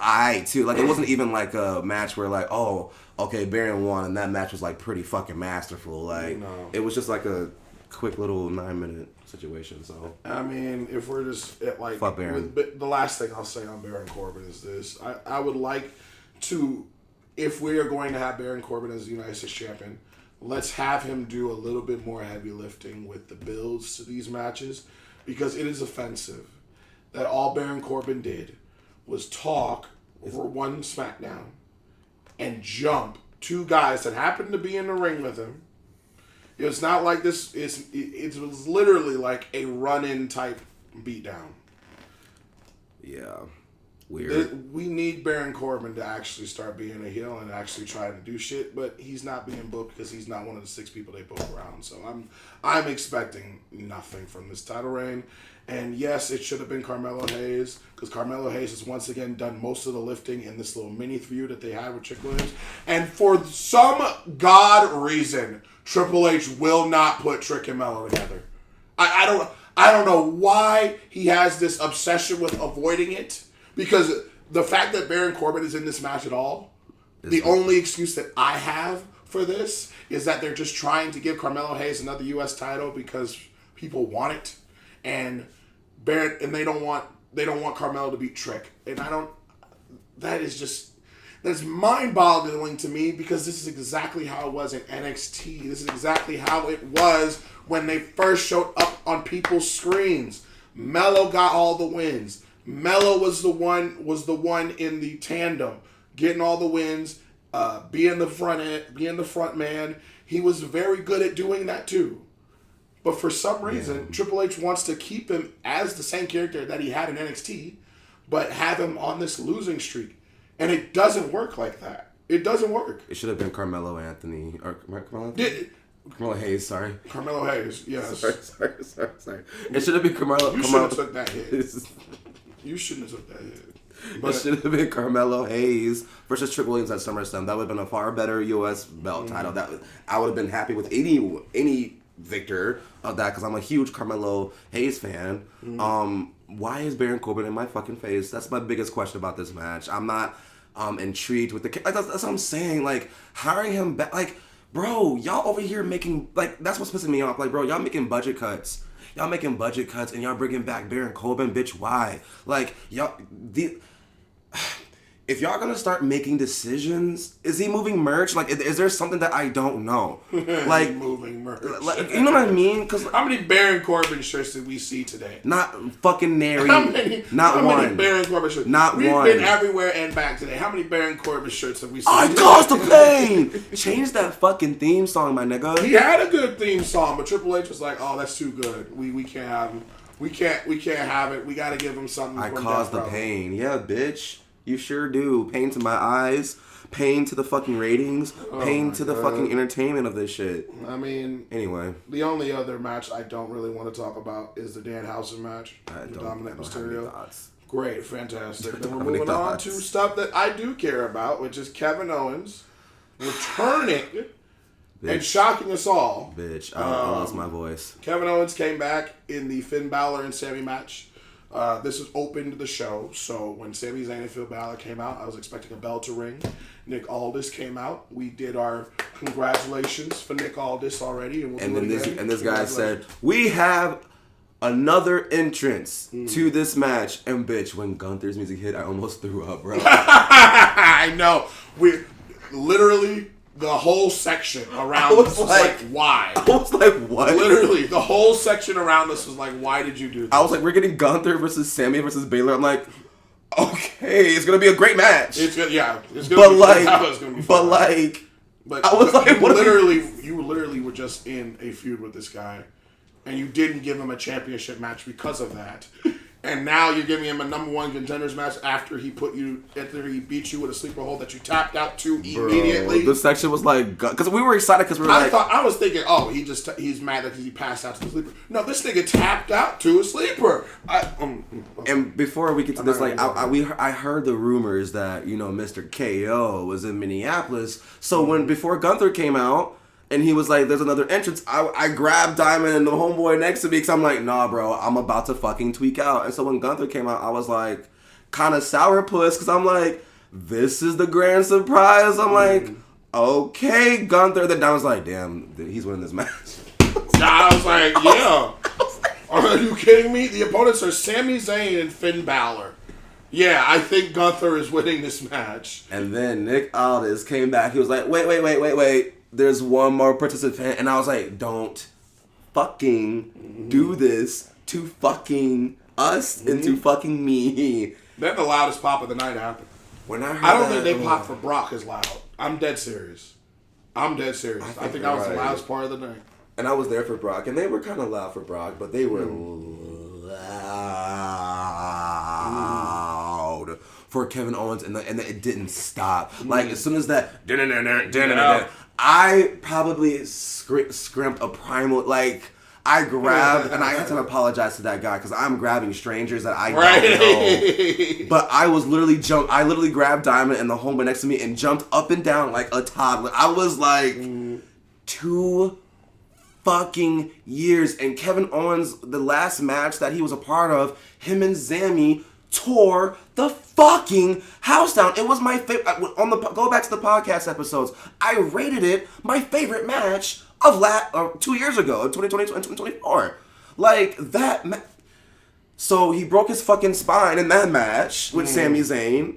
too. Like, it wasn't even like a match where, like, oh, okay, Baron won, and that match was, like, pretty fucking masterful. Like, It was just, like, a quick little 9-minute situation, so. I mean, if we're just at, like, fuck Baron. The last thing I'll say on Baron Corbin is this. I would like to, if we are going to have Baron Corbin as the United States Champion, let's have him do a little bit more heavy lifting with the builds to these matches. because it is offensive that all Baron Corbin did was talk over one SmackDown and jump two guys that happened to be in the ring with him. It's not like this. It was literally like a run-in type beatdown. Yeah. Weird. We need Baron Corbin to actually start being a heel and actually try to do shit, but he's not being booked because he's not one of the 6 people they book around. So I'm expecting nothing from this title reign. And yes, it should have been Carmelo Hayes, because Carmelo Hayes has once again done most of the lifting in this little mini feud that they had with Trick Williams. And for some god reason, Triple H will not put Trick and Melo together. I don't know why he has this obsession with avoiding it. Because the fact that Baron Corbin is in this match at all, the only excuse that I have for this is that they're just trying to give Carmelo Hayes another U.S. title because people want it, and they don't want Carmelo to beat Trick, and that's mind-boggling to me, because this is exactly how it was in NXT. This is exactly how it was when they first showed up on people's screens. Melo got all the wins. Melo was the one in the tandem, getting all the wins, being the front man. He was very good at doing that too. But for some reason, Triple H wants to keep him as the same character that he had in NXT, but have him on this losing streak. And it doesn't work like that. It doesn't work. It should have been Carmelo Hayes, sorry. Carmelo Hayes, yes. Sorry. It should have been Carmelo. You should have took that hit. You shouldn't have took that hit. It should have been Carmelo Hayes versus Trick Williams at SummerSlam. That would have been a far better U.S. belt title. I would have been happy with any victor of that, because I'm a huge Carmelo Hayes fan. Why is Baron Corbin in my fucking face? That's my biggest question about this match. I'm not intrigued with the... That's what I'm saying. Like, hiring him back... Like, bro, y'all over here making... Like, that's what's pissing me off. Like, bro, y'all making budget cuts. And y'all bringing back Baron Corbin, bitch, why? Like, if y'all gonna start making decisions, is he moving merch? Like, is there something that I don't know? Like, moving merch. Like, you know what I mean? Cause how many Baron Corbin shirts did we see today? Not fucking nary. How many Baron Corbin shirts? We've been everywhere and back today. How many Baron Corbin shirts have we seen? I caused the pain! Change that fucking theme song, my nigga. He had a good theme song, but Triple H was like, "Oh, that's too good. We can't have him. We can't have it. We gotta give him something." I caused the pain. Yeah, bitch. You sure do. Pain to my eyes, pain to the fucking ratings, pain to the fucking entertainment of this shit. I mean, anyway. The only other match I don't really want to talk about is the Danhausen match. Dominic Mysterio. Great, fantastic. Then we're moving on to stuff that I do care about, which is Kevin Owens returning and shocking us all. Bitch, I lost my voice. Kevin Owens came back in the Finn Balor and Sami match. This has opened the show, so when Sami Zayn and Finn Balor came out, I was expecting a bell to ring. Nick Aldis came out. We did our congratulations for Nick Aldis already, and this guy said, "We have another entrance to this match." And bitch, when Gunther's music hit, I almost threw up, bro. I know. We literally. The whole section around us was like, why? I was like, what? Literally, the whole section around us was like, why did you do this? I was like, we're getting Gunther versus Sami versus Baylor. I'm like, okay, it's going to be a great match. It's going to be fun. But I was like, you literally were just in a feud with this guy, and you didn't give him a championship match because of that. And now you're giving him a number one contenders match after he beat you with a sleeper hold that you tapped out to immediately. The section was like, because we were excited because we were I was thinking, oh, he's mad because he passed out to the sleeper. No, this nigga tapped out to a sleeper. And before we get to this, I heard the rumors that Mr. KO was in Minneapolis. So before Gunther came out. And he was like, there's another entrance. I grabbed Diamond and the homeboy next to me because I'm like, nah, bro, I'm about to fucking tweak out. And so when Gunther came out, I was like, kind of sourpuss because I'm like, this is the grand surprise. I'm like, okay, Gunther. Then I was like, damn, he's winning this match. I was like, yeah. Are you kidding me? The opponents are Sami Zayn and Finn Balor. Yeah, I think Gunther is winning this match. And then Nick Aldis came back. He was like, wait. There's one more participant. And I was like, don't fucking do this to fucking us and to fucking me. They're the loudest pop of the night after. When I heard I don't think they pop for Brock as loud. I'm dead serious. I think that was the loudest part of the night. And I was there for Brock, and they were kind of loud for Brock, but they were loud for Kevin Owens, and it didn't stop. Like, as soon as that, I probably scrimped a primal, like, I grabbed, and I had to apologize to that guy, because I'm grabbing strangers that I don't know. But I literally grabbed Diamond and the homeboy next to me and jumped up and down like a toddler. I was like, 2 fucking years. And Kevin Owens, the last match that he was a part of, him and Zammy tore the fucking house down. It was my favorite. Go back to the podcast episodes. I rated it my favorite match of 2 years ago, 2020 and 2024. Like, that so he broke his fucking spine in that match with Sami Zayn.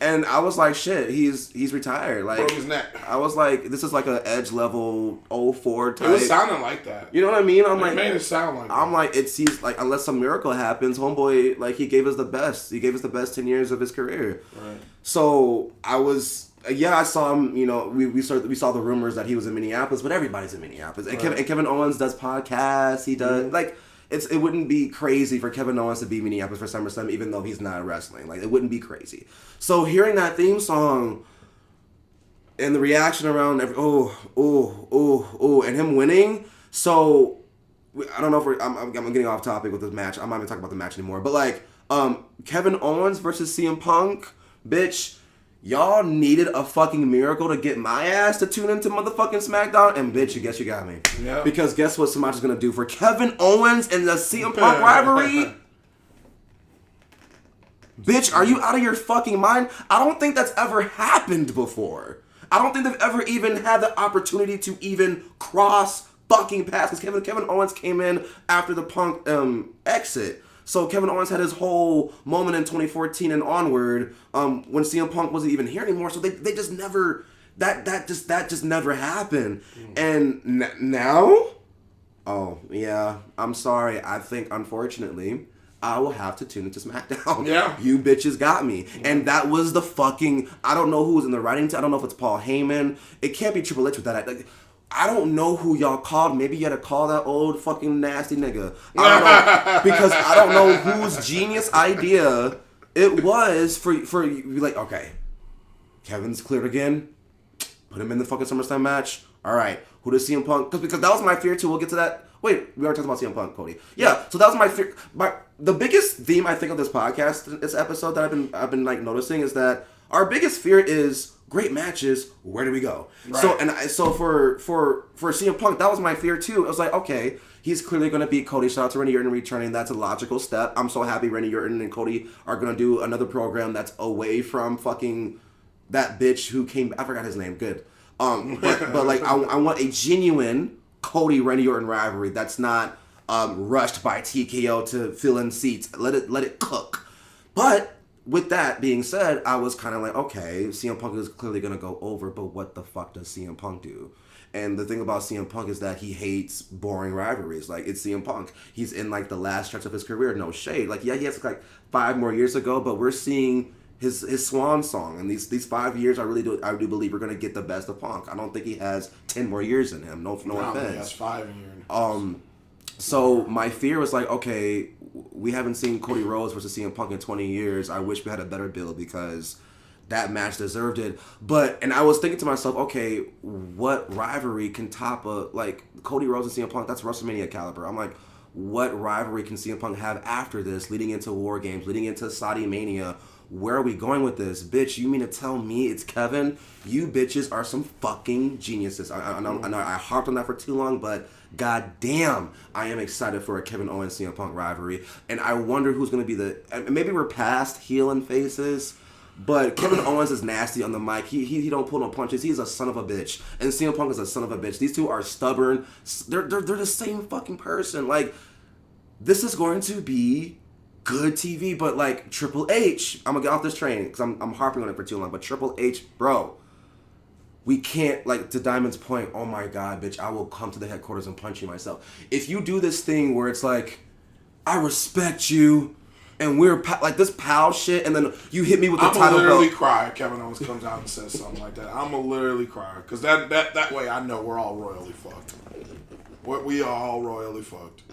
And I was like, shit, he's retired. Like, broke his neck. I was like, this is like an Edge level 04 type. It was sounding like that. You know what I mean? I'm made it sound like I'm like, he's like, unless some miracle happens, homeboy, like, he gave us the best. He gave us the best 10 years of his career. Right. So I saw him, you know, we saw the rumors that he was in Minneapolis, but everybody's in Minneapolis. And, Kevin Owens does podcasts. He does, like, it wouldn't be crazy for Kevin Owens to be Minneapolis for SummerSlam, even though he's not wrestling. Like, it wouldn't be crazy. So hearing that theme song and the reaction around and him winning. So I don't know if I'm getting off topic with this match. I'm not even talking about the match anymore. But like, Kevin Owens versus CM Punk, bitch. Y'all needed a fucking miracle to get my ass to tune into motherfucking SmackDown, and bitch, you guess you got me. Yeah. Because guess what Semaj is gonna do for Kevin Owens and the CM Punk rivalry? Bitch, are you out of your fucking mind? I don't think that's ever happened before. I don't think they've ever even had the opportunity to even cross fucking paths. Because Kevin Owens came in after the Punk exit. So Kevin Owens had his whole moment in 2014 and onward when CM Punk wasn't even here anymore. So they just never, that just never happened. And now, oh yeah, I'm sorry. I think unfortunately I will have to tune into SmackDown. Yeah. You bitches got me. And that was the fucking, I don't know who was in the writing team. I don't know if it's Paul Heyman. It can't be Triple H with that. I don't know who y'all called. Maybe you had to call that old fucking nasty nigga. I don't know. Because I don't know whose genius idea it was for you. Like, okay, Kevin's cleared again. Put him in the fucking SummerSlam match. All right. Who does CM Punk? Because that was my fear too. We'll get to that. Wait, we already talked about CM Punk, Cody. Yeah, so that was my fear. The biggest theme I think of this podcast, this episode that I've been like noticing is that our biggest fear is great matches. Where do we go? Right. So for CM Punk, that was my fear too. I was like, okay, he's clearly going to beat Cody. Shout out to Randy Orton returning. That's a logical step. I'm so happy Randy Orton and Cody are going to do another program that's away from fucking that bitch who came. I forgot his name. Good. But like I want a genuine Cody Randy Orton rivalry that's not rushed by TKO to fill in seats. Let it cook. But with that being said, I was kind of like, okay, CM Punk is clearly going to go over, but what the fuck does CM Punk do? And the thing about CM Punk is that he hates boring rivalries. Like, it's CM Punk. He's in, like, the last stretch of his career. No shade. Like, yeah, he has, like, 5 more years to go, but we're seeing his swan song. And these 5 years, I do believe we're going to get the best of Punk. I don't think he has 10 more years in him. No offense. He has 5 years. So my fear was like, okay, we haven't seen Cody Rhodes versus CM Punk in 20 years. I wish we had a better build because that match deserved it. And I was thinking to myself, okay, what rivalry can top like Cody Rhodes and CM Punk? That's WrestleMania caliber. I'm like, what rivalry can CM Punk have after this, leading into War Games, leading into Saudi Mania? Where are we going with this? Bitch, you mean to tell me it's Kevin? You bitches are some fucking geniuses. I know I harped on that for too long, but goddamn, I am excited for a Kevin Owens CM Punk rivalry. And I wonder who's going to be maybe we're past heel and faces, but Kevin Owens is nasty on the mic. He don't pull no punches. He's a son of a bitch. And CM Punk is a son of a bitch. These two are stubborn. They're the same fucking person. Like, this is going to be good TV, but like Triple H, I'm gonna get off this train because I'm harping on it for too long, but Triple H, bro, we can't, like, to Diamond's point, oh my god, bitch, I will come to the headquarters and punch you myself. If you do this thing where it's like, I respect you, and we're like this pal shit, and then you hit me with the title belt. I'm gonna literally cry if Kevin Owens comes out and says something like that. I'm gonna literally cry because that way I know we're all royally fucked. We are all royally fucked.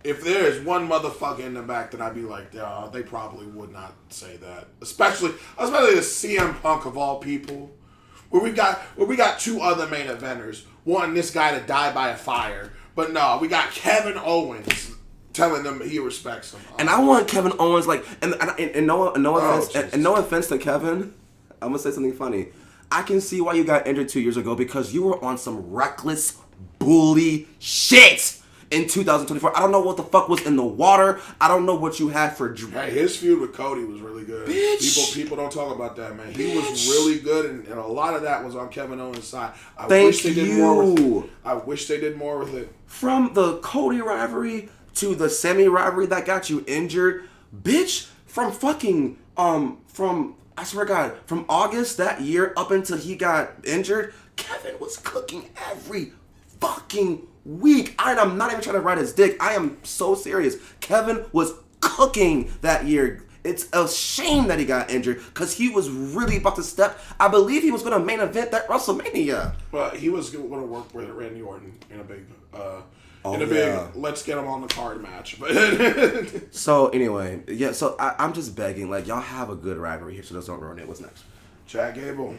If there is one motherfucker in the back, then I'd be like, yeah, they probably would not say that. Especially the CM Punk of all people, where we got two other main eventers. One, this guy that died by a fire, but no, we got Kevin Owens telling them he respects them. And I want Kevin Owens and no offense, and no offense to Kevin, I'm gonna say something funny. I can see why you got injured 2 years ago because you were on some reckless bully shit. In 2024, I don't know what the fuck was in the water. I don't know what you had for. Hey, his feud with Cody was really good. Bitch. People don't talk about that, man. He was really good, and a lot of that was on Kevin Owens' side. I wish they did more with it. From the Cody rivalry to the Sami rivalry that got you injured, bitch. From fucking from I swear to God, from August that year up until he got injured, Kevin was cooking every fucking week. I'm not even trying to ride his dick. I am so serious. Kevin was cooking that year. It's a shame that he got injured because he was really about to step. I believe he was going to main event that WrestleMania. But he was going to work with Randy Orton in a big, let's get him on the card match. So anyway, yeah. So I'm just begging, like, y'all have a good rivalry here, so let's don't ruin it. What's next? Chad Gable,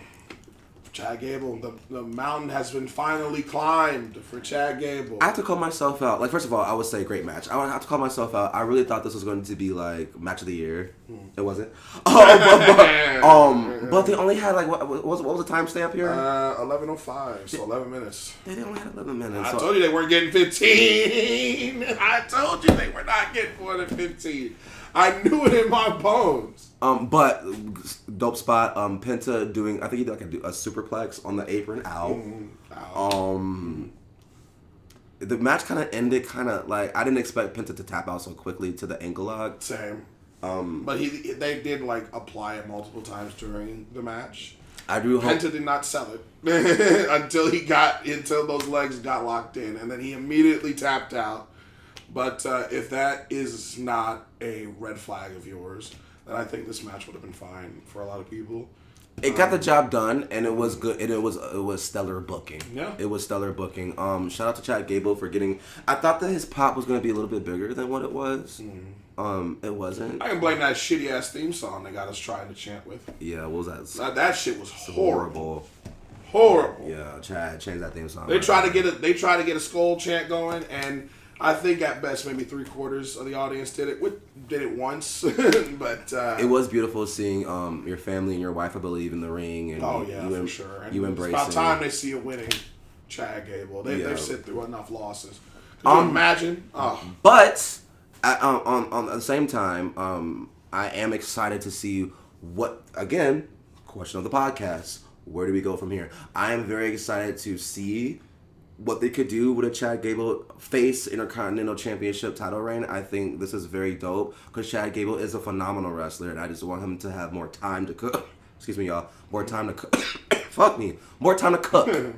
the mountain has been finally climbed for Chad Gable. I have to call myself out. Like, first of all, I would say great match. I would have to call myself out. I really thought this was going to be like match of the year. It wasn't. But they only had like what was the timestamp here? 11:05, so 11 minutes. They only had 11 minutes. I told you they weren't getting 15. I told you they were not getting more than 15. I knew it in my bones. But dope spot. Penta doing. I think he did like a superplex on the apron. Ow. The match kind of ended like I didn't expect Penta to tap out so quickly to the ankle lock. Same. But they did like apply it multiple times during the match. Penta did not sell it until those legs got locked in, and then he immediately tapped out. But if that is not a red flag of yours, then I think this match would have been fine for a lot of people. It got the job done, and it was good, and it was stellar booking. Yeah. It was stellar booking. Shout out to Chad Gable for getting. I thought that his pop was going to be a little bit bigger than what it was. It wasn't. I can blame that shitty ass theme song they got us trying to chant with. Yeah, what was that? That shit was horrible. Yeah, Chad changed that theme song. They tried to get a skull chant going, and I think at best maybe 3/4 of the audience did it once, but it was beautiful seeing your family and your wife, I believe, in the ring. And for sure. And you embracing. It's about time they see a winning Chad Gable. They've sit through enough losses. Can you imagine? Oh. But on the same time, I am excited to see what, again, question of the podcast. Where do we go from here? I am very excited to see what they could do with a Chad Gable face Intercontinental Championship title reign. I think this is very dope because Chad Gable is a phenomenal wrestler, and I just want him to have more time to cook. Excuse me, y'all. More time to cook. Fuck me. More time to cook.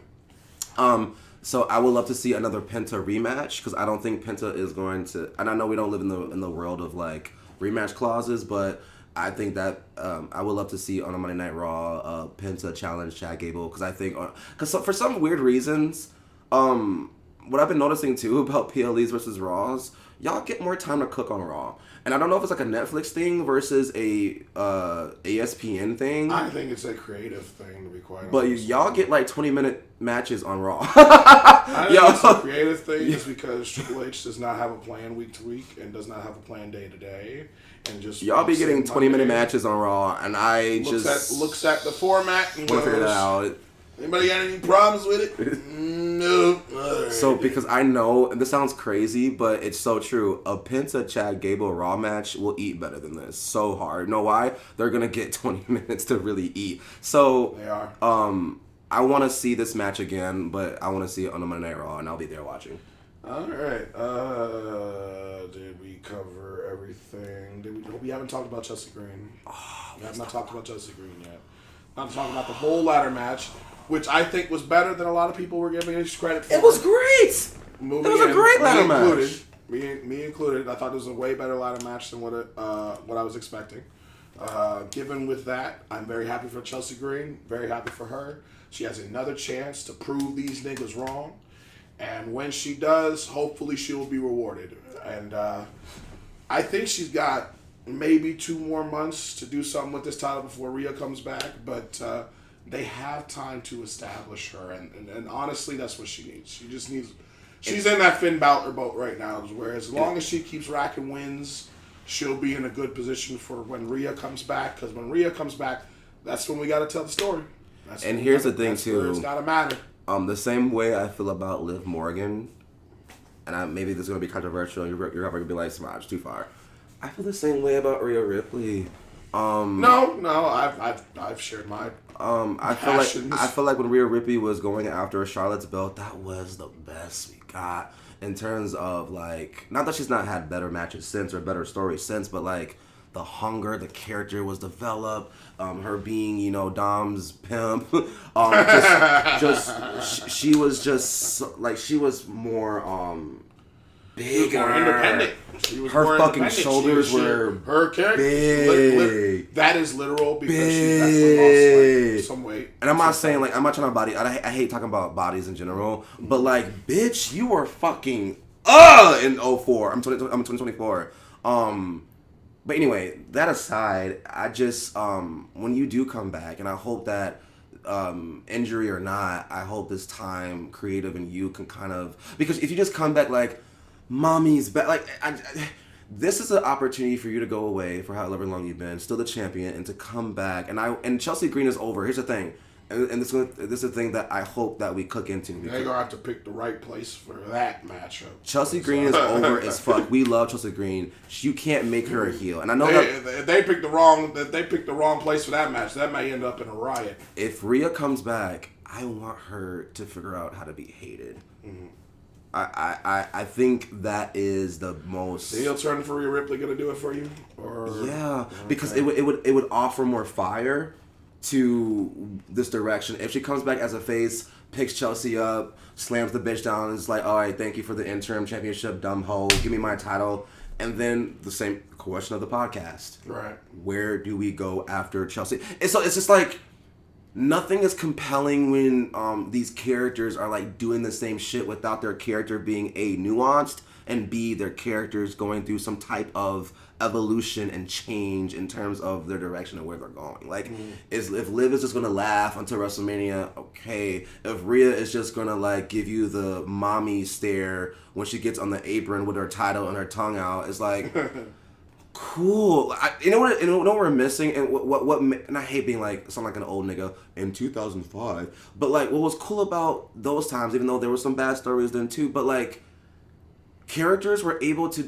So I would love to see another Penta rematch because I don't think Penta is going to. And I know we don't live in the world of like rematch clauses, but I think that I would love to see on a Monday Night Raw Penta challenge Chad Gable because I think for some weird reasons. What I've been noticing too about PLEs versus Raws, y'all get more time to cook on Raw. And I don't know if it's like a Netflix thing versus a ESPN thing. I think it's a creative thing, to be quite honest. But y'all get like 20-minute matches on Raw. I think it's a creative thing is because Triple H does not have a plan week to week and does not have a plan day to day. And just y'all be getting 20-minute matches on Raw, and looks at the format and want to figure that out. Anybody got any problems with it? No. Right. So, because I know, and this sounds crazy, but it's so true, a Penta Chad Gable Raw match will eat better than this. So hard. You know why? They're going to get 20 minutes to really eat. So, they are. I want to see this match again, but I want to see it on a Monday Night Raw, and I'll be there watching. All right. Did we cover everything? We haven't talked about Chelsea Green. We have not talked about Chelsea Green yet. Not talking about the whole ladder match, which I think was better than a lot of people were giving it credit for. It was great. It was a great ladder match. Me included. I thought it was a way better ladder match than what I was expecting. Given with that, I'm very happy for Chelsea Green. Very happy for her. She has another chance to prove these niggas wrong. And when she does, hopefully she will be rewarded. And I think she's got maybe 2 more months to do something with this title before Rhea comes back. But they have time to establish her. And honestly, that's what she needs. She just needs... She's in that Finn Balor boat right now. Where as long as she keeps racking wins, she'll be in a good position for when Rhea comes back. Because when Rhea comes back, that's when we got to tell the story. And here's the thing, too. It's got to matter. The same way I feel about Liv Morgan, and maybe this is going to be controversial, you're probably going to be like, Semaj, too far. I feel the same way about Rhea Ripley. I've shared my I feel like when Rhea Ripley was going after Charlotte's belt, that was the best we got in terms of, like, not that she's not had better matches since or better stories since, but, like, the hunger, the character was developed. Her being, Dom's pimp. She was just like she was more bigger, more independent. She was her more fucking shoulders were her character big. That is literal because she definitely lost some weight. And I'm not saying like I'm not trying to body. I hate talking about bodies in general, but like, bitch, you were fucking in 04. I'm 2024. But anyway, that aside, I just, when you do come back, and I hope that, injury or not, I hope this time, creative and you can kind of, because if you just come back like, mommy's back, like, this is an opportunity for you to go away for however long you've been, still the champion, and to come back, and Chelsea Green is over. Here's the thing. And this is the thing that I hope that we cook into. They're going to have to pick the right place for that matchup. Chelsea Green is over as fuck. We love Chelsea Green. You can't make her a heel. And I know if they picked the wrong place for that match, that may end up in a riot. If Rhea comes back, I want her to figure out how to be hated. Mm-hmm. I think that is the most... The heel turn for Rhea Ripley going to do it for you? Yeah, because it would offer more fire to this direction. If she comes back as a face, picks Chelsea up, slams the bitch down, and is like, all right, thank you for the interim championship, dumb hoe, give me my title. And then the same question of the podcast. Right. Where do we go after Chelsea? And so it's just like, nothing is compelling when these characters are like doing the same shit without their character being A, nuanced, and B, their characters going through some type of evolution and change in terms of their direction and where they're going. Like, if Liv is just gonna laugh until WrestleMania, okay. If Rhea is just gonna like give you the mommy stare when she gets on the apron with her title and her tongue out, it's like, cool. You know what we're missing, and what and I hate being like sound like an old nigga in 2005, but like what was cool about those times, even though there were some bad stories then too, but like characters were able to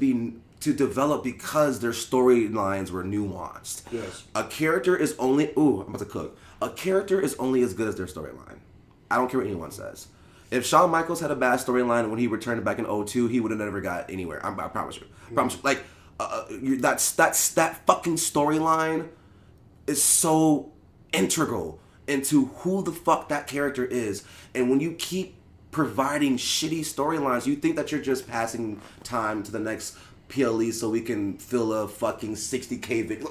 develop because their storylines were nuanced. Yes. A character is only... Ooh, I'm about to cook. A character is only as good as their storyline. I don't care what anyone says. If Shawn Michaels had a bad storyline when he returned back in 2002, he would have never got anywhere. I promise you. I promise you. Like, that fucking storyline is so integral into who the fuck that character is. And when you keep providing shitty storylines, you think that you're just passing time to the next PLE so we can fill a fucking 60K video.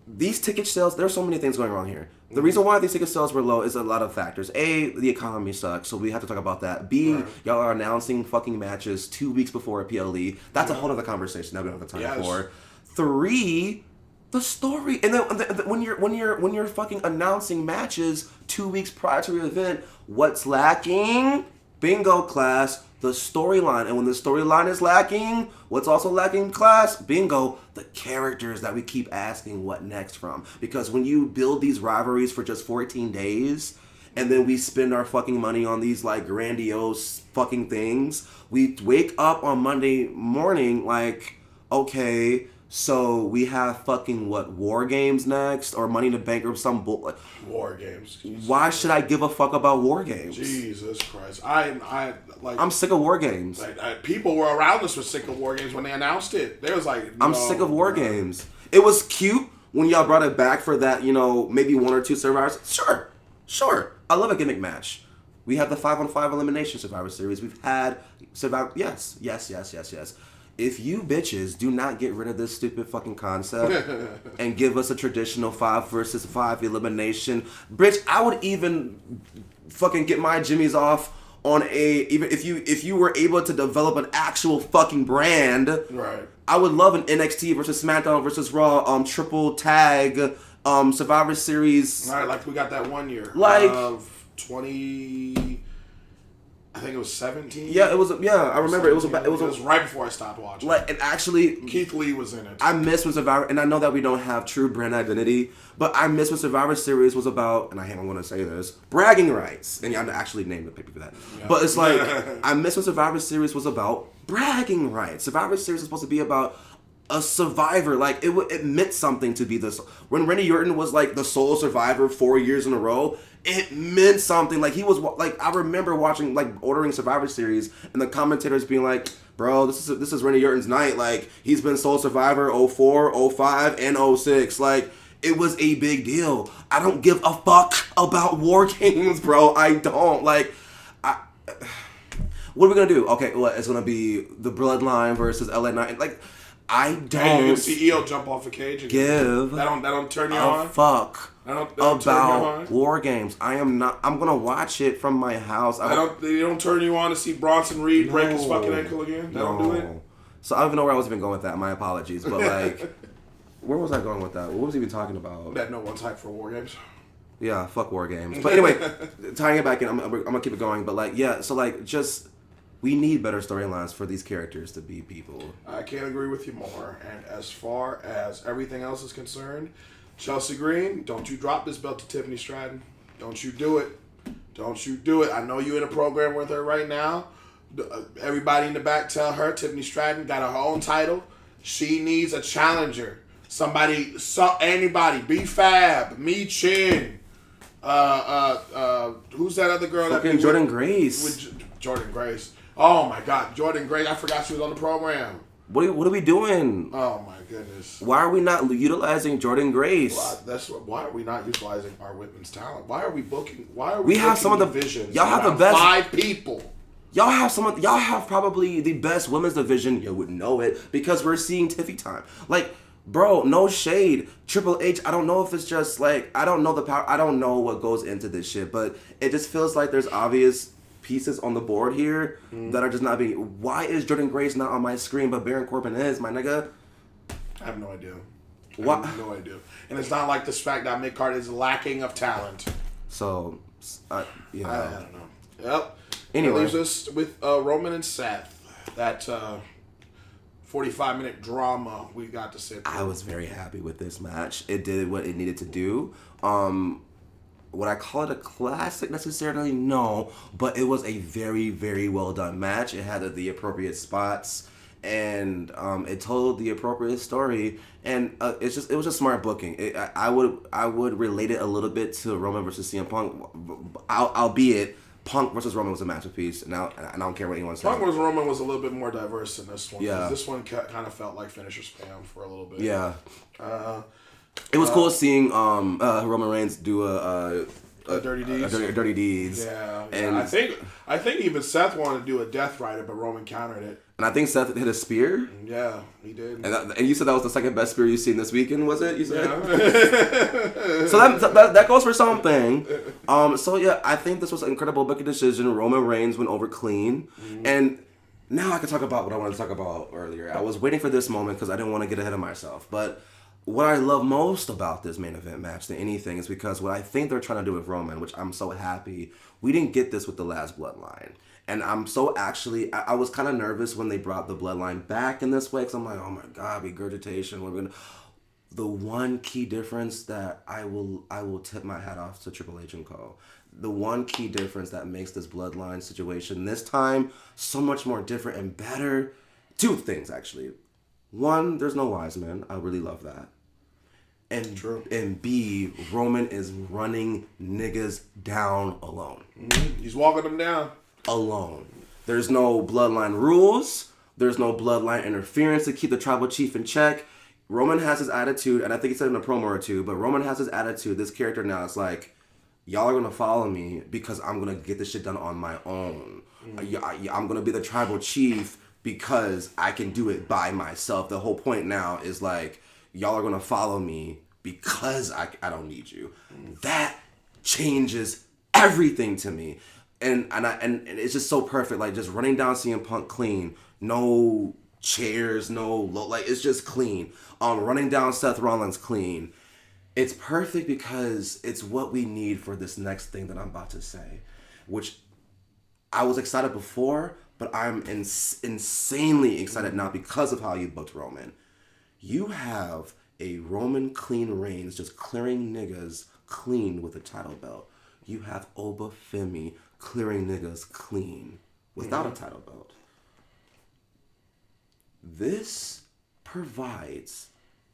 These ticket sales, there's so many things going wrong here. The reason why these ticket sales were low is a lot of factors. A, the economy sucks, so we have to talk about that. B, y'all are announcing fucking matches 2 weeks before a PLE. That's a whole other conversation that we don't have the time for. 3, the story. And then when you're fucking announcing matches 2 weeks prior to the event, what's lacking? Bingo, class. The storyline. And when the storyline is lacking, what's also lacking, class? Bingo, the characters that we keep asking what next from. Because when you build these rivalries for just 14 days, and then we spend our fucking money on these like grandiose fucking things, we wake up on Monday morning like, okay, so we have fucking what, War Games next, or Money in the Bank, or some bull. War Games. Jesus. Why should I give a fuck about War Games? Jesus Christ, I'm sick of War Games. People were around us were sick of War Games when they announced it. They was like, I'm sick of War Games. It was cute when y'all brought it back for that, maybe 1 or 2 survivors. Sure. I love a gimmick match. We have the 5-on-5 elimination Survivor Series. We've had Survivor. Yes. If you bitches do not get rid of this stupid fucking concept and give us a traditional 5 versus 5 elimination, bitch, I would even fucking get my jimmies off on even if you were able to develop an actual fucking brand. Right. I would love an NXT versus SmackDown versus Raw triple tag Survivor Series. All right, like we got that one year. Like 20, I think it was 17. Yeah, it was. Yeah, I remember it was right before I stopped watching. Like, and actually, Keith Lee was in it. I miss when Survivor, and I know that we don't have true brand identity, but I miss when Survivor Series was about, and I am going to say this, bragging rights, and I actually named the paper for that. Yeah. But it's like I miss when Survivor Series was about bragging rights. Survivor Series is supposed to be about a survivor. Like it meant something to be this. When Randy Orton was like the sole survivor 4 years in a row, it meant something. Like he was like, I remember watching, like, ordering Survivor Series and the commentators being like, bro, this is Randy Orton's night. Like, he's been sole survivor 04, 05, and 06. Like, it was a big deal. I don't give a fuck about War Games, bro. I don't. Like, what are we gonna do? Okay, well, it's gonna be the Bloodline versus LA Knight. Like, I don't. Hey, you see EO jump off a cage and give that don't turn you on. Fuck. That don't about War Games. I'm gonna watch it from my house. They don't turn you on to see Bronson Reed break his fucking ankle again. They don't do it. So I don't even know where I was even going with that. My apologies, but like, where was I going with that? What was he even talking about? That no one's hyped for War Games. Yeah, fuck War Games. But anyway, tying it back in, I'm gonna keep it going. But like, yeah, so like, just we need better storylines for these characters to be people. I can't agree with you more. And as far as everything else is concerned, Chelsea Green, don't you drop this belt to Tiffany Stratton. Don't you do it. Don't you do it. I know you're in a program with her right now. Everybody in the back tell her Tiffany Stratton got her own title. She needs a challenger. Anybody. B-Fab, Me Chin. Who's that other girl? Fucking Jordan Grace. Jordan Grace. Oh my God, Jordan Grace. I forgot she was on the program. What are we doing? Oh my goodness! Why are we not utilizing Jordan Grace? Why are we not utilizing our women's talent? Why are we booking? Why are we have some of the divisions? Y'all have the best 5 people. Y'all have probably the best women's division. You wouldn't know it because we're seeing Tiffy time. Like, bro, no shade. Triple H. I don't know if it's just like I don't know the power. I don't know what goes into this shit, but it just feels like there's obvious pieces on the board here that are just not being. Why is Jordan Grace not on my screen, but Baron Corbin is, my nigga? I have no idea. What? I have no idea. And it's not like the SmackDown mid-card is lacking of talent. So, I don't know. Yep. Anyway. That leaves us with Roman and Seth. That 45-minute drama we got to sit through. I was very happy with this match. It did what it needed to do. Would I call it a classic necessarily? No, but it was a very, very well done match. It had the appropriate spots, and it told the appropriate story. And it was just smart booking. I would relate it a little bit to Roman versus CM Punk, albeit Punk versus Roman was a masterpiece. And I don't care what anyone says. Punk versus Roman was a little bit more diverse in this one. Yeah, this one kind of felt like finisher spam for a little bit. Yeah. It was cool seeing Roman Reigns do a dirty deeds. Dirty deeds. Yeah, and I think even Seth wanted to do a Death Rider, but Roman countered it. And I think Seth hit a spear. Yeah, he did. And you said that was the second best spear you've seen this weekend, was it? You said. Yeah. So that goes for something. So yeah, I think this was an incredible booking decision. Roman Reigns went over clean, and now I can talk about what I wanted to talk about earlier. I was waiting for this moment because I didn't want to get ahead of myself, but. What I love most about this main event match than anything is because what I think they're trying to do with Roman, which I'm so happy, we didn't get this with the last Bloodline. And I'm so I was kind of nervous when they brought the Bloodline back in this way because I'm like, oh my God, regurgitation. The one key difference that I will tip my hat off to Triple H and Co. The one key difference that makes this Bloodline situation this time so much more different and better. 2 things, actually. 1, there's no wise men. I really love that. And True. And B, Roman is running niggas down alone. Mm-hmm. He's walking them down. Alone. There's no bloodline rules. There's no bloodline interference to keep the tribal chief in check. Roman has his attitude, and I think he said it in a promo or 2, but Roman has his attitude. This character now is like, y'all are gonna follow me because I'm gonna get this shit done on my own. I'm gonna be the tribal chief because I can do it by myself. The whole point now is like, y'all are gonna follow me because I don't need you. That changes everything to me. And it's just so perfect. Like, just running down CM Punk clean. No chairs, like, it's just clean. Running down Seth Rollins clean. It's perfect because it's what we need for this next thing that I'm about to say. Which I was excited before, but I'm insanely excited now because of how you booked Roman. You have a Roman clean Reigns just clearing niggas clean with a title belt. You have Oba Femi clearing niggas clean without a title belt. This provides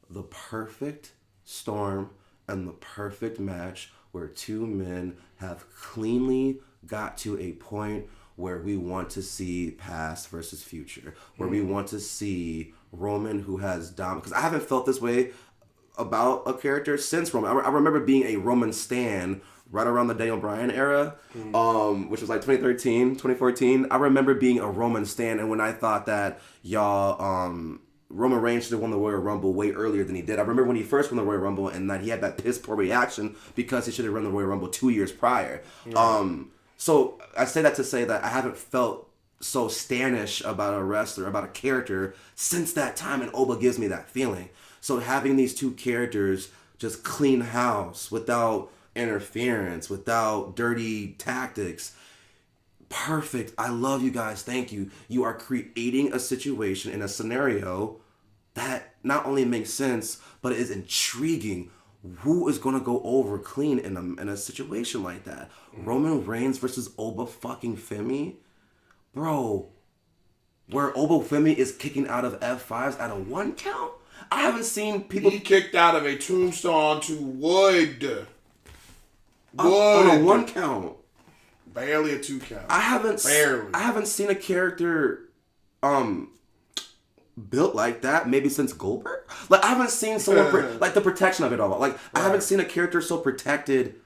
the perfect storm and the perfect match where two men have cleanly got to a point where we want to see past versus future, where we want to see Roman, who has dominated. Because I haven't felt this way about a character since Roman. I remember being a Roman stan right around the Daniel Bryan era, which was like 2013, 2014. I remember being a Roman stan, and when I thought that Roman Reigns should have won the Royal Rumble way earlier than he did. I remember when he first won the Royal Rumble and that he had that piss poor reaction because he should have run the Royal Rumble 2 years prior. So I say that to say that I haven't felt so stanish about a wrestler, about a character since that time, and Oba gives me that feeling. So having these two characters just clean house without interference, without dirty tactics, perfect. I love you guys. Thank you. You are creating a situation in a scenario that not only makes sense, but is intriguing. Who is going to go over clean in a situation like that? Roman Reigns versus Oba fucking Femi? Bro, where Oba Femi is kicking out of F5s at a 1 count? I haven't seen people... He kicked out of a tombstone to wood. On a 1 count. Barely a 2 count. I haven't seen a character built like that maybe since Goldberg. Like, I haven't seen someone like the protection of it all. Like, I haven't seen a character so protected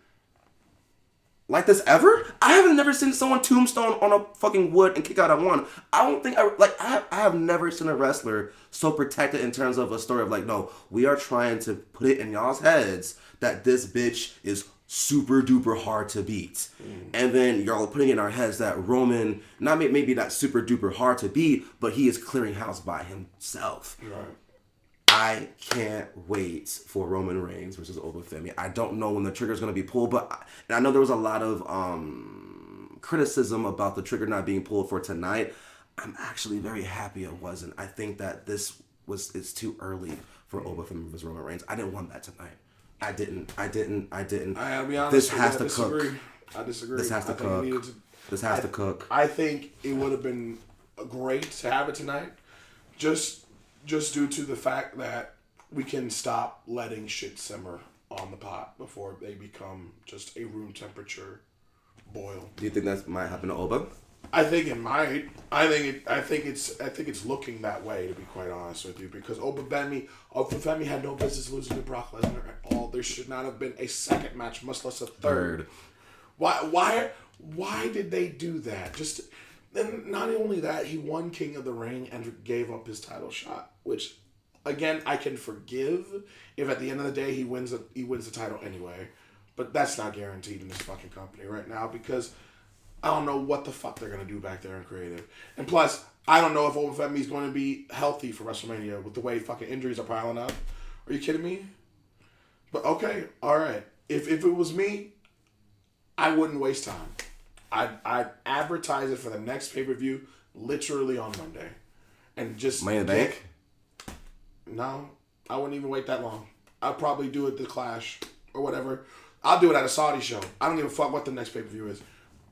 like this ever. I haven't never seen someone tombstone on a fucking wood and kick out at 1. I don't think I have never seen a wrestler so protected in terms of a story of like, no, we are trying to put it in y'all's heads that this bitch is super duper hard to beat. And then y'all putting in our heads that Roman, not maybe not super duper hard to beat, but he is clearing house by himself. Right. I can't wait for Roman Reigns versus Oba Femi. I don't know when the trigger is going to be pulled, but and I know there was a lot of criticism about the trigger not being pulled for tonight. I'm actually very happy it wasn't. I think that it's too early for Oba Femi versus Roman Reigns. I didn't want that tonight. I didn't. I gotta be honest. This has to cook. I disagree. This has to cook. This has to cook. I think it would have been great to have it tonight, just due to the fact that we can stop letting shit simmer on the pot before they become just a room temperature boil. Do you think that might happen to Oba? I think it might. I think it's looking that way, to be quite honest with you, because Oba Femi had no business losing to Brock Lesnar at all. There should not have been a second match, much less a third. Why did they do that? Just, and not only that, he won King of the Ring and gave up his title shot, which, again, I can forgive if at the end of the day he wins the title anyway, but that's not guaranteed in this fucking company right now, because I don't know what the fuck they're going to do back there in creative. And plus, I don't know if Oba Femi is going to be healthy for WrestleMania with the way fucking injuries are piling up. Are you kidding me? But okay, all right. If it was me, I wouldn't waste time. I'd advertise it for the next pay-per-view literally on Monday. And just... Money in the Bank? No, I wouldn't even wait that long. I'd probably do it the Clash or whatever. I'll do it at a Saudi show. I don't give a fuck what the next pay-per-view is.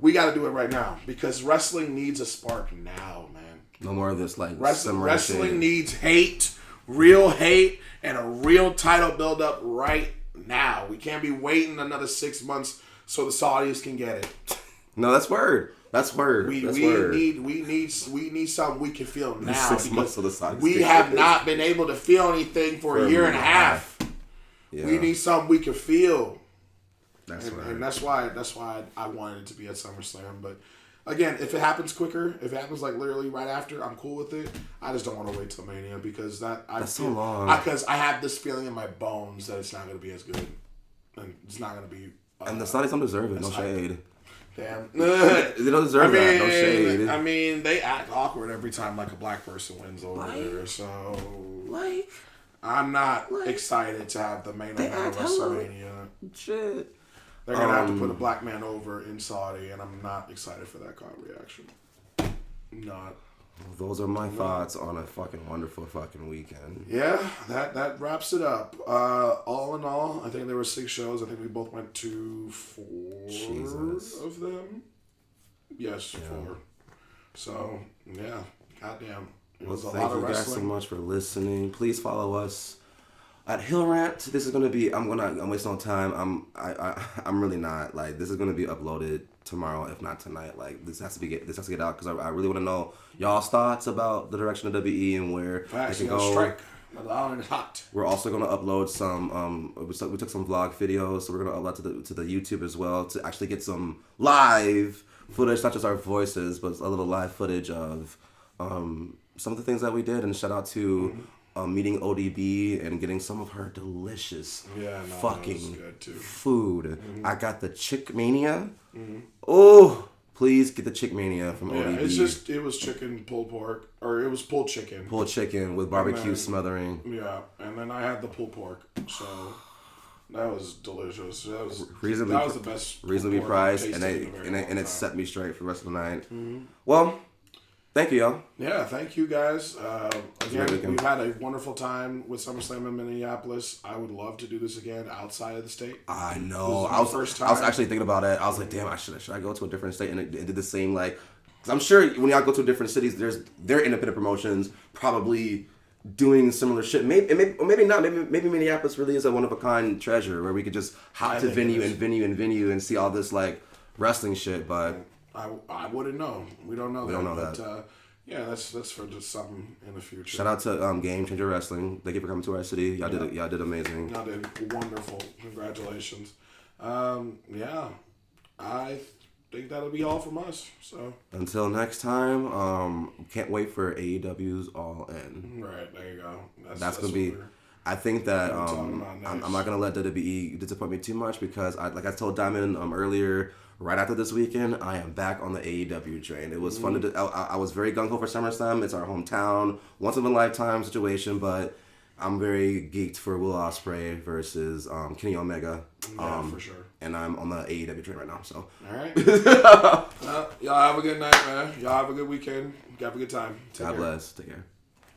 We got to do it right now because wrestling needs a spark now, man. No more of this like wrestling needs hate, real hate, and a real title build-up right now. We can't be waiting another 6 months so the Saudis can get it. No, that's word. That's word. We need something we can feel now. 6 months so the Saudis we have not been able to feel anything for a year and a half. Yeah. We need something we can feel. And that's why I wanted it to be at SummerSlam. But again, if it happens quicker, if it happens like literally right after, I'm cool with it. I just don't want to wait till Mania because that's so long. Because I have this feeling in my bones that it's not going to be as good, and it's not going to be. And the Saudis don't deserve it. No shade. Damn. They don't deserve that. No shade. I mean, they act awkward every time like a black person wins over there. So I'm not excited to have the main event of WrestleMania. Shit. They're going to have to put a black man over in Saudi, and I'm not excited for that kind of reaction. Not. Those are my thoughts on a fucking wonderful fucking weekend. Yeah, that wraps it up. All in all, I think there were 6 shows. I think we both went to 4 of them. Yes, 4. So, yeah, goddamn. It was a lot of wrestling. Thank you guys so much for listening. Please follow us at Heel Rant. This is gonna be. I'm wasting no time. I'm really not. Like, this is gonna be uploaded tomorrow, if not tonight. Like, this has to get out because I really want to know y'all's thoughts about the direction of WWE and where they can go. Strike. Hot. We're also gonna upload some. We took some vlog videos, so we're gonna upload to the YouTube as well to actually get some live footage, not just our voices, but a little live footage of some of the things that we did. And shout out to. Meeting ODB and getting some of her delicious fucking food. Mm-hmm. I got the Chick Mania. Mm-hmm. Oh, please get the Chick Mania from ODB. It was chicken pulled pork, or it was pulled chicken. Pulled chicken with barbecue smothering. Yeah, and then I had the pulled pork, so that was delicious. That was the best. Reasonably priced, and it set me straight for the rest of the night. Mm-hmm. Well. Thank you, y'all. Yeah, thank you, guys. Again, we've had a wonderful time with SummerSlam in Minneapolis. I would love to do this again outside of the state. I know. I was actually thinking about it. I was like, damn, should I go to a different state and do the same, like, because I'm sure when y'all go to different cities, they're independent promotions probably doing similar shit. Maybe not. Maybe Minneapolis really is a one-of-a-kind treasure where we could just hop to venue and see all this, like, wrestling shit, but... I wouldn't know. We don't know that. But, yeah, that's for just something in the future. Shout out to Game Changer Wrestling. Thank you for coming to our city. Y'all did amazing. Y'all did wonderful. Congratulations. Yeah, I think that'll be all from us. So until next time, can't wait for AEW's All In. Right, there you go. That's gonna be. I think that I'm not gonna let WWE disappoint me too much because like I told Diamond earlier. Right after this weekend, I am back on the AEW train. It was fun to do. I was very gung-ho for SummerSlam. It's our hometown, once-in-a-lifetime situation, but I'm very geeked for Will Ospreay versus Kenny Omega. Yeah, for sure. And I'm on the AEW train right now, so. All right. Y'all have a good night, man. Y'all have a good weekend. Have a good time. God bless. Take care.